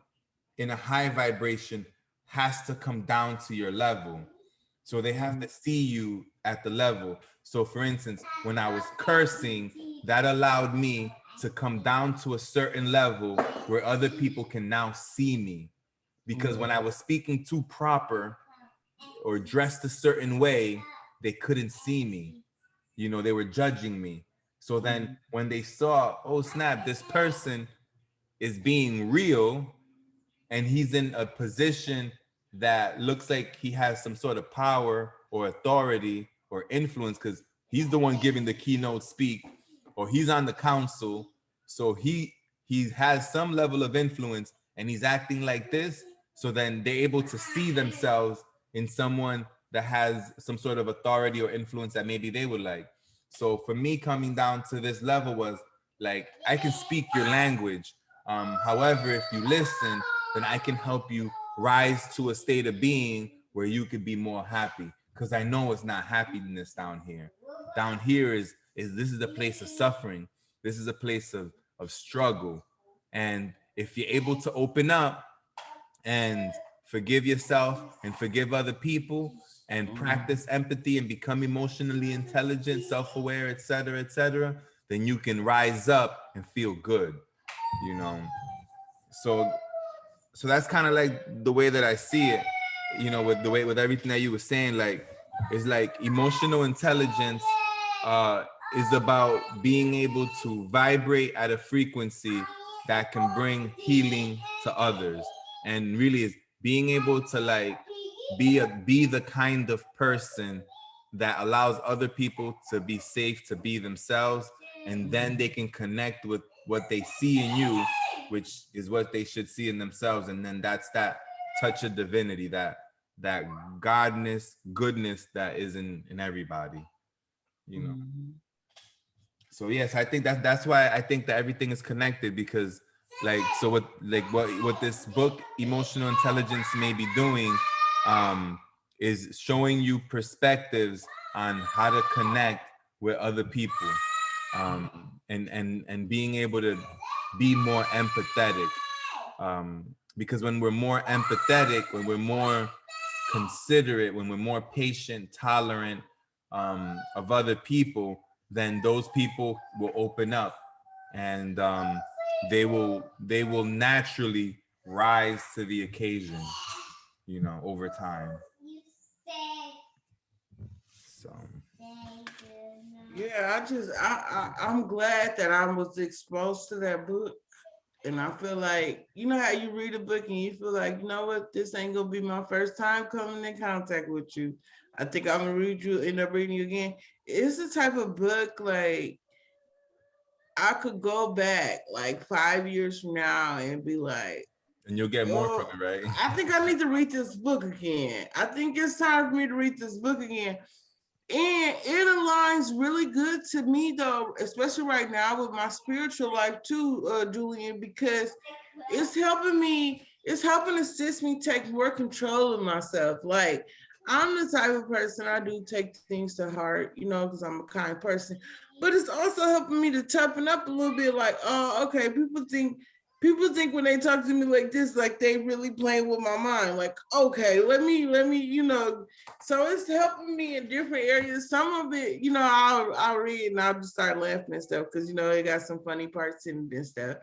in a high vibration has to come down to your level. So they have to see you at the level. So for instance, when I was cursing, that allowed me to come down to a certain level where other people can now see me. Because when I was speaking too proper or dressed a certain way, they couldn't see me. They were judging me. So then when they saw, oh snap, this person is being real and he's in a position that looks like he has some sort of power or authority or influence because he's the one giving the keynote speak or he's on the council. So he has some level of influence and he's acting like this. So then they're able to see themselves in someone that has some sort of authority or influence that maybe they would like. So for me, coming down to this level was like, I can speak your language. However, if you listen, then I can help you rise to a state of being where you could be more happy. Because I know it's not happiness down here. Down here is this is a place of suffering. This is a place of struggle. And if you're able to open up and forgive yourself and forgive other people and Mhm. practice empathy and become emotionally intelligent, self-aware, etc., then you can rise up and feel good, you know. So that's kind of like the way that I see it, you know, with the way, with everything that you were saying, like, it's like emotional intelligence is about being able to vibrate at a frequency that can bring healing to others, and really is being able to like be the kind of person that allows other people to be safe, to be themselves, and then they can connect with what they see in you, which is what they should see in themselves, and then that's that touch of divinity, that godness, goodness that is in everybody, you know. Mhm. So yes, I think that's why I think that everything is connected, because like, so what this book Emotional Intelligence may be doing is showing you perspectives on how to connect with other people, and being able to be more empathetic, because when we're more empathetic, when we're more considerate, when we're more patient, tolerant of other people, then those people will open up, and they will naturally rise to the occasion, you know, over time. So Yeah, I'm glad that I was exposed to that book. And I feel like, you know how you read a book and you feel like, you know what, this ain't gonna be my first time coming in contact with you. I think I'm gonna read you, end up reading you again. It's the type of book like I could go back like 5 years from now and be like, and you'll get more from oh, it, right? I think I need to read this book again. I think it's time for me to read this book again. And it aligns really good to me though, especially right now with my spiritual life too, Julian, because it's helping assist me take more control of myself. Like I'm the type of person, I do take things to heart, you know, because I'm a kind person. But it's also helping me to toughen up a little bit, like, oh, okay, people think when they talk to me like this, like they really playing with my mind. Like, okay, let me, you know. So it's helping me in different areas. Some of it, you know, I'll read and I'll just start laughing and stuff because you know it got some funny parts in it and stuff.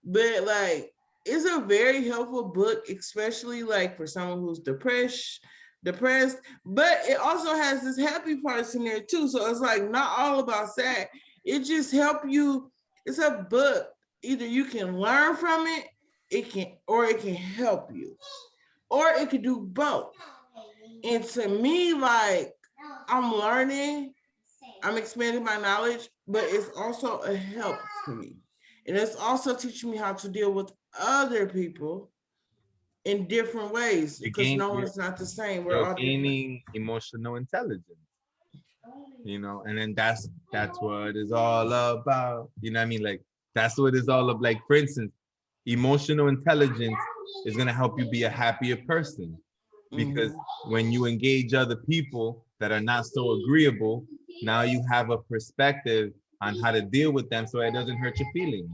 But like, it's a very helpful book, especially like for someone who's depressed. But it also has this happy parts in there too. So it's like not all about sad. It just help you. It's a book. Either you can learn from it, it can help you, or it could do both. And to me, like I'm learning, I'm expanding my knowledge, but it's also a help to me. And it's also teaching me how to deal with other people in different ways You're because gain, no you're, one's not the same. We're you're all different. gaining emotional intelligence, you know, and then that's what it's all about, you know what I mean? Like that's what it's all about. Like, for instance, emotional intelligence is going to help you be a happier person, because when you engage other people that are not so agreeable, now you have a perspective on how to deal with them so it doesn't hurt your feelings,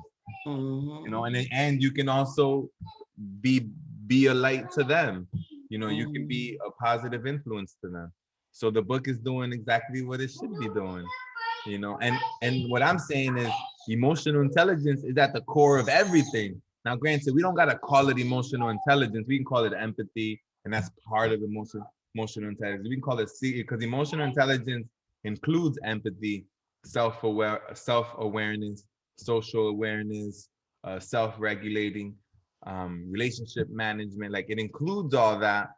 you know. And you can also be be a light to them, you know. You can be a positive influence to them. So the book is doing exactly what it should be doing, you know. And what I'm saying is emotional intelligence is at the core of everything. Now granted, we don't got to call it emotional intelligence, we can call it empathy, and that's part of emotional intelligence. We can call it because emotional intelligence includes empathy, self-awareness, social awareness, self-regulating, relationship management. Like it includes all that.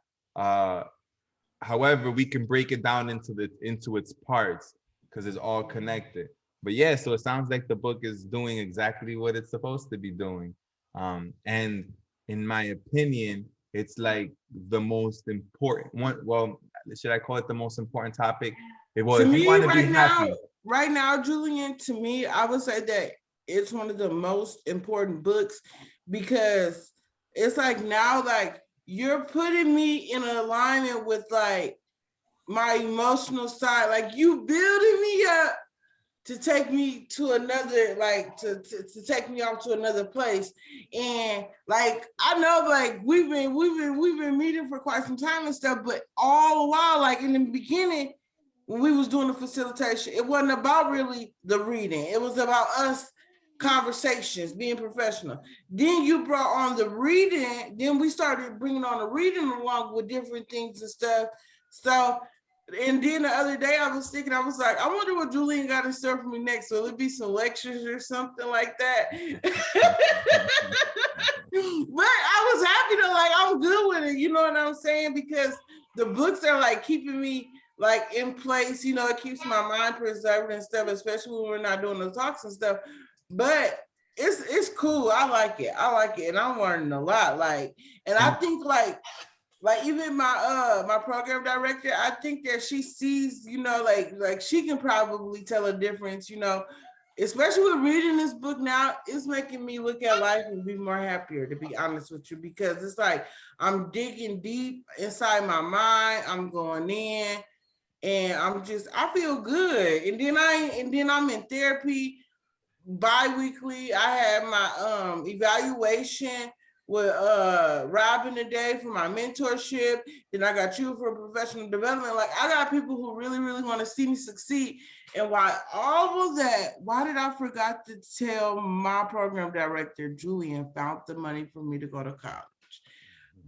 However, we can break it down into its parts because it's all connected. But yeah, so it sounds like the book is doing exactly what it's supposed to be doing. And in my opinion, it's like the most important one. Well, should I call it the most important topic? Well, To if you me, want to be happy, right now, Julian, to me, I would say that it's one of the most important books because it's like now, like you're putting me in alignment with like my emotional side, like you building me up to take me to another, like to take me off to another place. And like I know like we've been meeting for quite some time and stuff, but all the while, like in the beginning, when we was doing the facilitation, it wasn't about really the reading. It was about us conversations, being professional. Then you brought on the reading. Then we started bringing on the reading along with different things and stuff. So, and then the other day I was thinking, I was like, I wonder what Julian got in store for me next. Will it be some lectures or something like that? But I was happy to, like, I'm good with it. You know what I'm saying? Because the books are like keeping me like in place. You know, it keeps my mind preserved and stuff, especially when we're not doing the talks and stuff. But it's cool. I like it, and I'm learning a lot. Like, and I think like even my program director, I think that she sees, you know, like she can probably tell a difference, you know, especially with reading this book now. It's making me look at life and be more happier, to be honest with you, because it's like I'm digging deep inside my mind. I'm going in, and I feel good. And then I'm in therapy bi-weekly. I had my evaluation with Robin today for my mentorship. Then I got you for professional development. Like, I got people who really, really want to see me succeed. And why all of that, why did I forgot to tell my program director, Julian, found the money for me to go to college?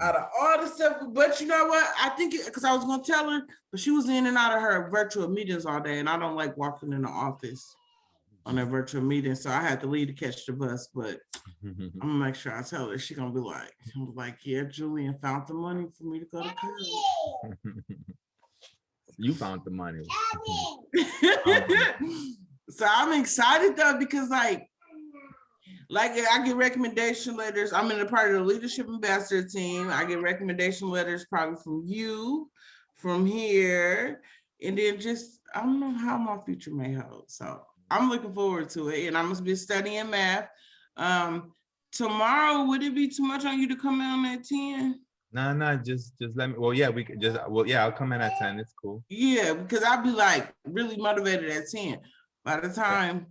Out of all the stuff, but you know what? I think because I was gonna tell her, but she was in and out of her virtual meetings all day, and I don't like walking in the office on a virtual meeting, so I had to leave to catch the bus. But I'm gonna make sure I tell her. She's gonna be like, yeah, Julian found the money for me to go to college. You found the money. So I'm excited though, because like I get recommendation letters. I'm in a part of the leadership ambassador team. I get recommendation letters probably from you, from here, and then just I don't know how my future may hold. So I'm looking forward to it, and I must be studying math. Tomorrow, would it be too much on you to come in on at 10? No, just let me. Well, yeah, we could just. Well, yeah, I'll come in at 10. It's cool. Yeah, because I'll be like really motivated at 10. By the time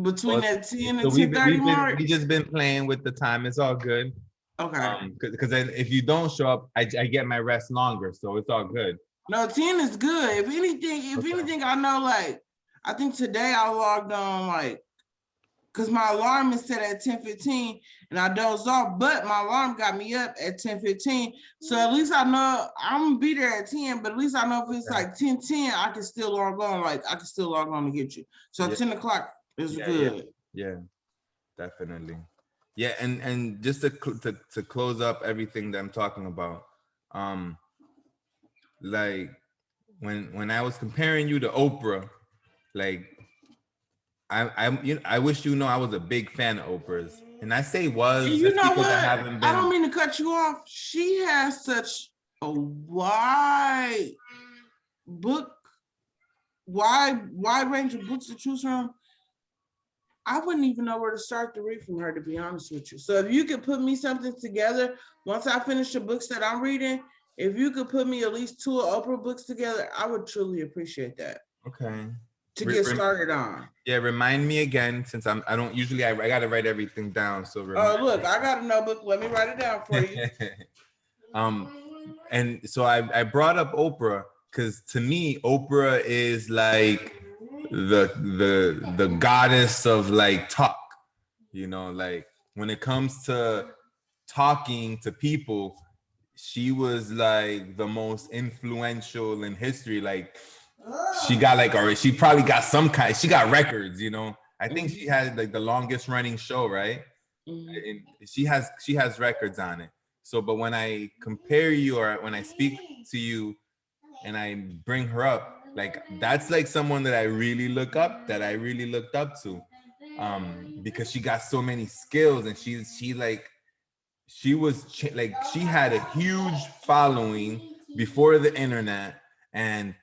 between that 10 and 10:30 mark. We just been playing with the time. It's all good. Okay. Because if you don't show up, I get my rest longer, so it's all good. No, 10 is good. If anything, I know, like, I think today I logged on, like, because my alarm is set at 10:15 and I dozed off, but my alarm got me up at 10:15. So at least I know I'm gonna be there at 10, but at least I know if it's like 10:10, I can still log on. Like, I can still log on to get you. So 10 o'clock is good. Yeah, definitely. Yeah, and just to close up everything that I'm talking about, like when I was comparing you to Oprah, like I wish you know I was a big fan of Oprah's, and I say was. You know what? I don't mean to cut you off. She has such a wide range of books to choose from. I wouldn't even know where to start to read from her, to be honest with you. So if you could put me something together, once I finish the books that I'm reading, if you could put me at least 2 Oprah books together, I would truly appreciate that. Okay. To get started on. Yeah, remind me again, since I gotta write everything down. So look, I got a notebook. Let me write it down for you. And so I brought up Oprah because to me, Oprah is like the goddess of like talk. You know, like when it comes to talking to people, she was like the most influential in history. Like she got like, or she probably got she got records, you know. I think she had like the longest running show, right? And she has records on it. So, but when I compare you or when I speak to you and I bring her up, like that's like someone that I really looked up to, because she got so many skills and she had a huge following before the internet, and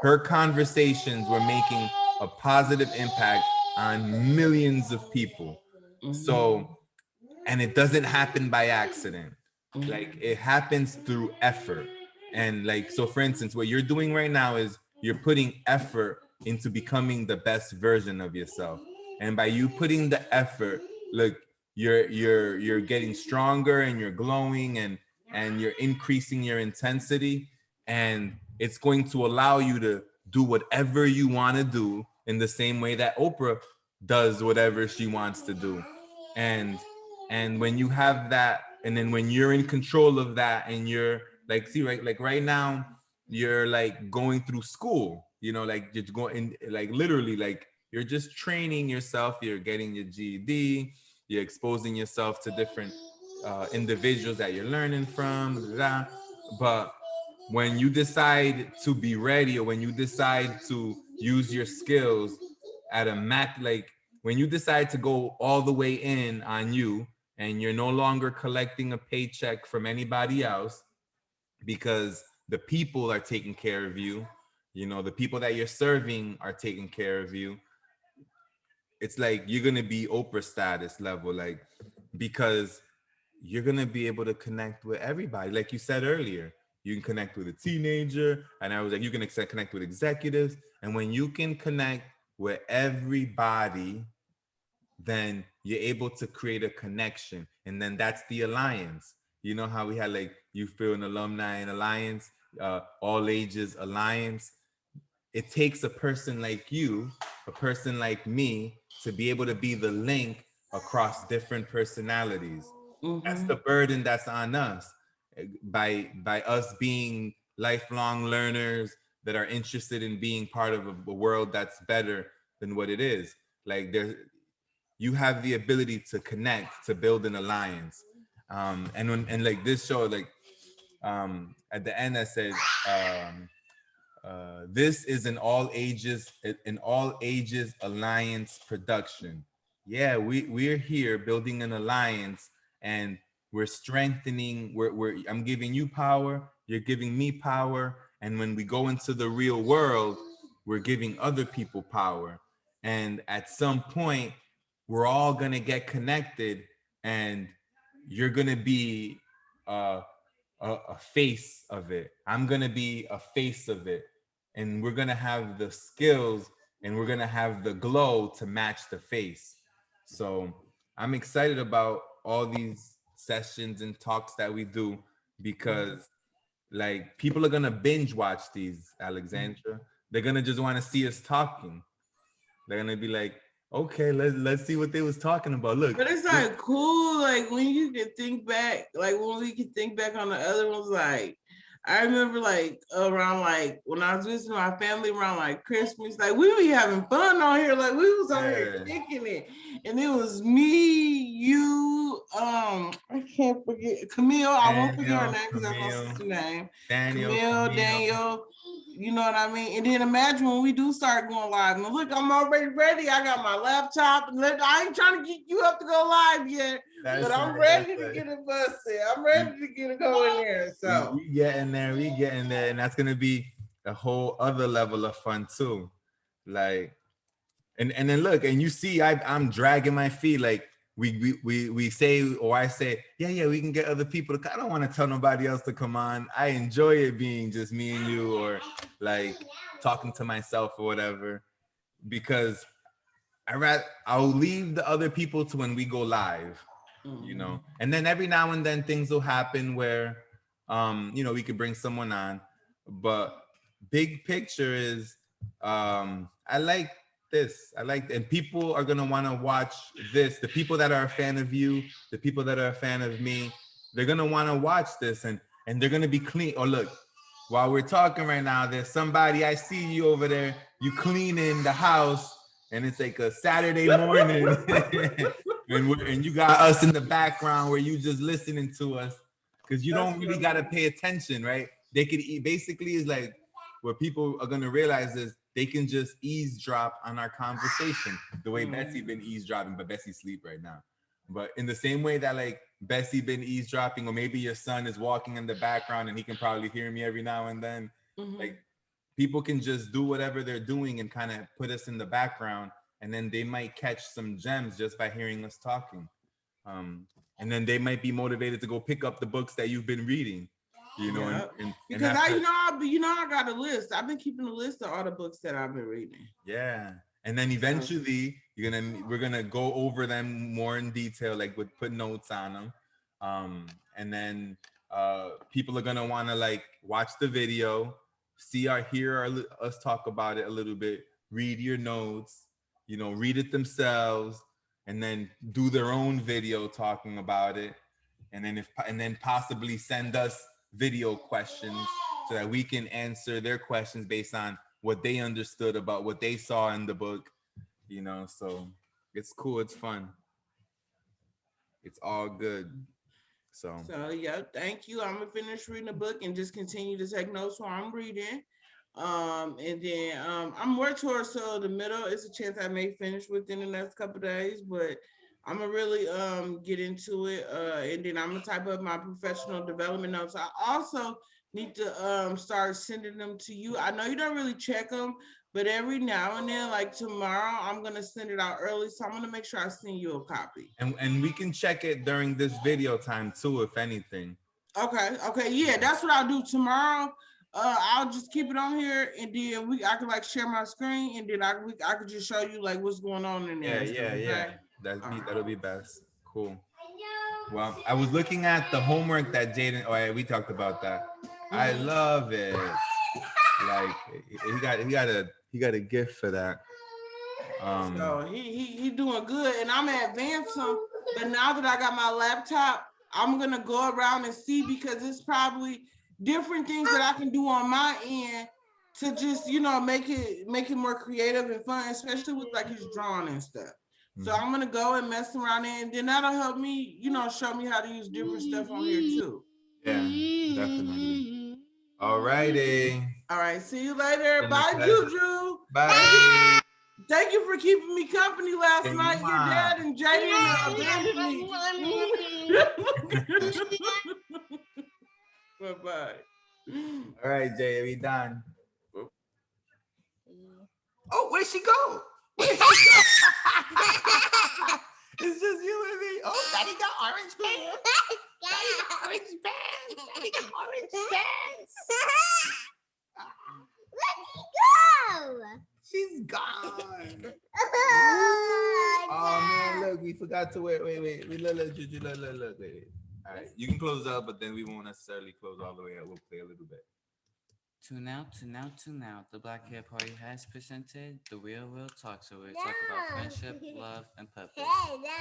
her conversations were making a positive impact on millions of people. So, and it doesn't happen by accident. Like it happens through effort. And like, so for instance, what you're doing right now is you're putting effort into becoming the best version of yourself. And by you putting the effort, look, you're getting stronger and you're glowing and you're increasing your intensity, and it's going to allow you to do whatever you want to do in the same way that Oprah does whatever she wants to do. And when you have that, and then when you're in control of that, and you're like, see, right, like right now you're like going through school, you know, like you're going, like literally, like you're just training yourself, you're getting your GED, you're exposing yourself to different individuals that you're learning from, blah, blah, blah. But when you decide to be ready, or when you decide to use your skills at a max, like when you decide to go all the way in on you, and you're no longer collecting a paycheck from anybody else, because the people are taking care of you, you know, the people that you're serving are taking care of you. It's like you're gonna be Oprah status level, like, because you're gonna be able to connect with everybody. Like you said earlier, you can connect with a teenager, and I was like, you can connect with executives, and when you can connect with everybody, then you're able to create a connection, and then that's the alliance. You know how we had like you feel an alumni and alliance, all ages alliance. It takes a person like you, a person like me, to be able to be the link across different personalities. That's Mhm. the burden that's on us, by us being lifelong learners that are interested in being part of a world that's better than what it is. Like there's, you have the ability to connect, to build an alliance. And like this show, like at the end I said, this is an all ages alliance production. Yeah, we're here building an alliance, and we're strengthening. I'm giving you power, you're giving me power, and when we go into the real world, we're giving other people power. And at some point, we're all gonna get connected, and you're gonna be a face of it. I'm gonna be a face of it, and we're gonna have the skills, and we're gonna have the glow to match the face. So I'm excited about all these sessions and talks that we do, because like people are gonna binge watch these, Alexandra. They're gonna just want to see us talking. They're gonna be like, okay, let's see what they was talking about. Look, But it's like cool, like when you can think back, like when we can think back on the other ones, like I remember like around like when I was visiting my family around like Christmas, like we were having fun on here, like we was on here yeah, kicking it. And it was me, you, I can't forget Camille, I won't forget her Daniel, name because that's my Camille, sister's name. Daniel, Camille, Camille. Daniel, you know what I mean? And then imagine when we do start going live. Now look, I'm already ready. I got my laptop. And I ain't trying to get you up to go live yet, That's but I'm right, ready that's to right. get it busted. I'm ready to get it going there. So We getting there, and that's gonna be a whole other level of fun too. Like, and then look, and you see, I'm dragging my feet. Like we say, or I say, yeah, we can get other people to. I don't want to tell nobody else to come on. I enjoy it being just me and you, or like talking to myself or whatever, because I'll leave the other people to when we go live, you know. And then every now and then things will happen where you know, we could bring someone on, but big picture is I like this. I like, and people are gonna want to watch this. The people that are a fan of you, the people that are a fan of me, they're gonna want to watch this, and they're gonna be clean. Oh look, while we're talking right now, there's somebody, I see you over there, you cleaning the house, and it's like a Saturday morning. And you got us in the background where you just listening to us, because you don't really got to pay attention, right? They could basically is like what people are gonna realize is they can just eavesdrop on our conversation the way Betsy been eavesdropping, but Betsy sleep right now. But in the same way that like Betsy been eavesdropping, or maybe your son is walking in the background and he can probably hear me every now and then. Like people can just do whatever they're doing and kind of put us in the background, and then they might catch some gems just by hearing us talking. And then they might be motivated to go pick up the books that you've been reading. You know, Yeah. and Because have I, to- I got a list. I've been keeping a list of all the books that I've been reading. yeah. And then eventually we're gonna go over them more in detail, like with put notes on them. And then people are gonna want to like watch the video, us talk about it a little bit, read your notes, read it themselves, and then do their own video talking about it. And then possibly send us video questions so that we can answer their questions based on what they understood about what they saw in the book, so it's cool, it's fun, it's all good. So yeah, thank you. I'm gonna finish reading the book and just continue to take notes while I'm reading. And then I'm more towards the middle. It's a chance I may finish within the next couple of days, but I'm gonna really get into it. And then I'm gonna type up my professional development notes. I also need to start sending them to you. I know you don't really check them, but every now and then, like tomorrow, I'm gonna send it out early. So I'm gonna make sure I send you a copy. and we can check it during this video time too, if anything. Okay, yeah, that's what I'll do tomorrow. I'll just keep it on here, and then I can like share my screen, and then I could just show you like what's going on in there. Yeah. That'll be best. Cool. Well, I was looking at the homework that Jaden. Oh yeah, we talked about that. I love it. Like he got a gift for that. So he doing good, and I'm advancing him. But now that I got my laptop, I'm gonna go around and see, because it's probably different things that I can do on my end to just make it more creative and fun, especially with like his drawing and stuff. So I'm gonna go and mess around there, and then that'll help me, show me how to use different stuff on here too. Yeah, definitely. All righty. All right, see you later. Been a Bye, pleasure. Juju. Bye. Thank you for keeping me company last night. Your dad and Jaden abandoned me. Bye-bye. All right, Jay, are we done? Oh, where'd she go? Where'd she go? It's just you and me. Oh, Daddy got orange pants. Daddy got orange pants. Daddy got orange pants. Where'd he go? She's gone. Oh man, look, we forgot to wait. Look, Juju, look, wait. All right, you can close up, but then we won't necessarily close all the way up. We'll play a little bit. Tune out. The Black Hair Party has presented the Real Talk Show, where we talk about friendship, love, and purpose.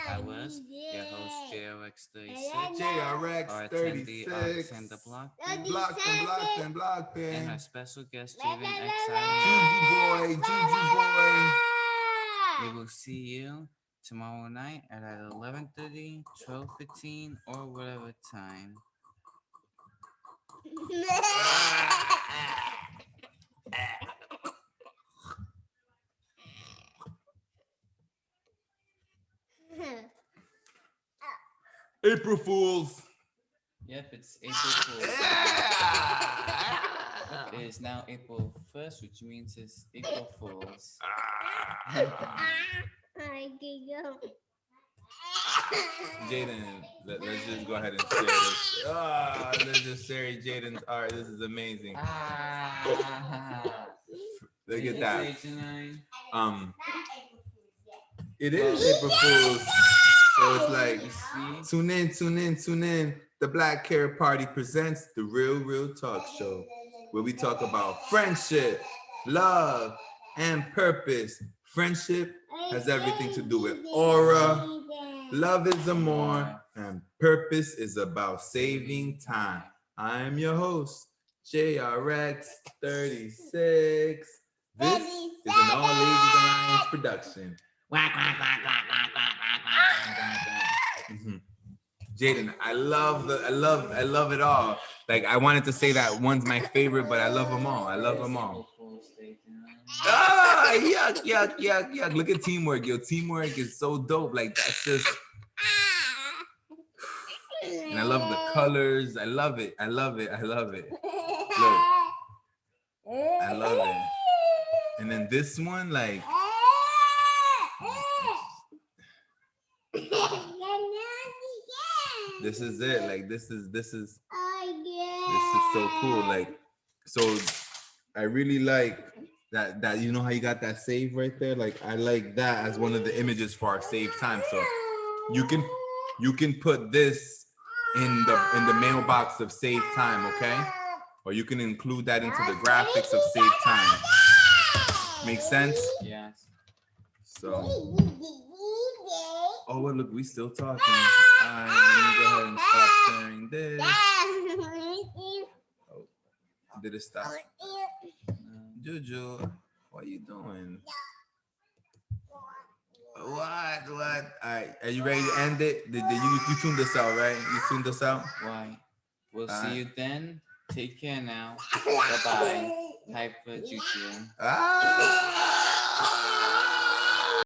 I was your host, JRX36. JRX 36. Alexander Blockton. And our special guest, Jaden X Juju boy. We will see you tomorrow night at 11:30, 12:15, or whatever time. April Fools. Yep, it's April Fool's. It is now April 1st, which means it's April Fools. Jaden, let's just go ahead and share this. Let's just share Jaden's art. This is amazing. Look at that. It is April Fools. So it's like, tune in. The Black Hair Party presents the Real Talk Show, where we talk about friendship, love, and purpose. Friendship has everything to do with aura. Love is amor, and purpose is about saving time. I am your host, JRX 36. This is an All Ladies Alliance production. Jaden, I love it all. Like, I wanted to say that one's my favorite, but I love them all. Yuck. Look at teamwork. Yo, teamwork is so dope. Like, that's just, and I love the colors. I love it. Look, I love it. And then this one, like, this is it. Like, this is This is so cool. Like, so I really like that you know how you got that save right there? Like I like that as one of the images for our save time. So you can put this in the mailbox of save time, okay? Or you can include that into the graphics of save time. Make sense? Yes. So oh well, look, we still talking. All right, let me go ahead and stop sharing this. Oh, did it stop? Juju, what are you doing? What? All right, are you ready to end it? Did you tuned us out, right? You tuned us out? Why? We'll All see right. you then. Take care now. Bye bye. Hyper Juju. Ah!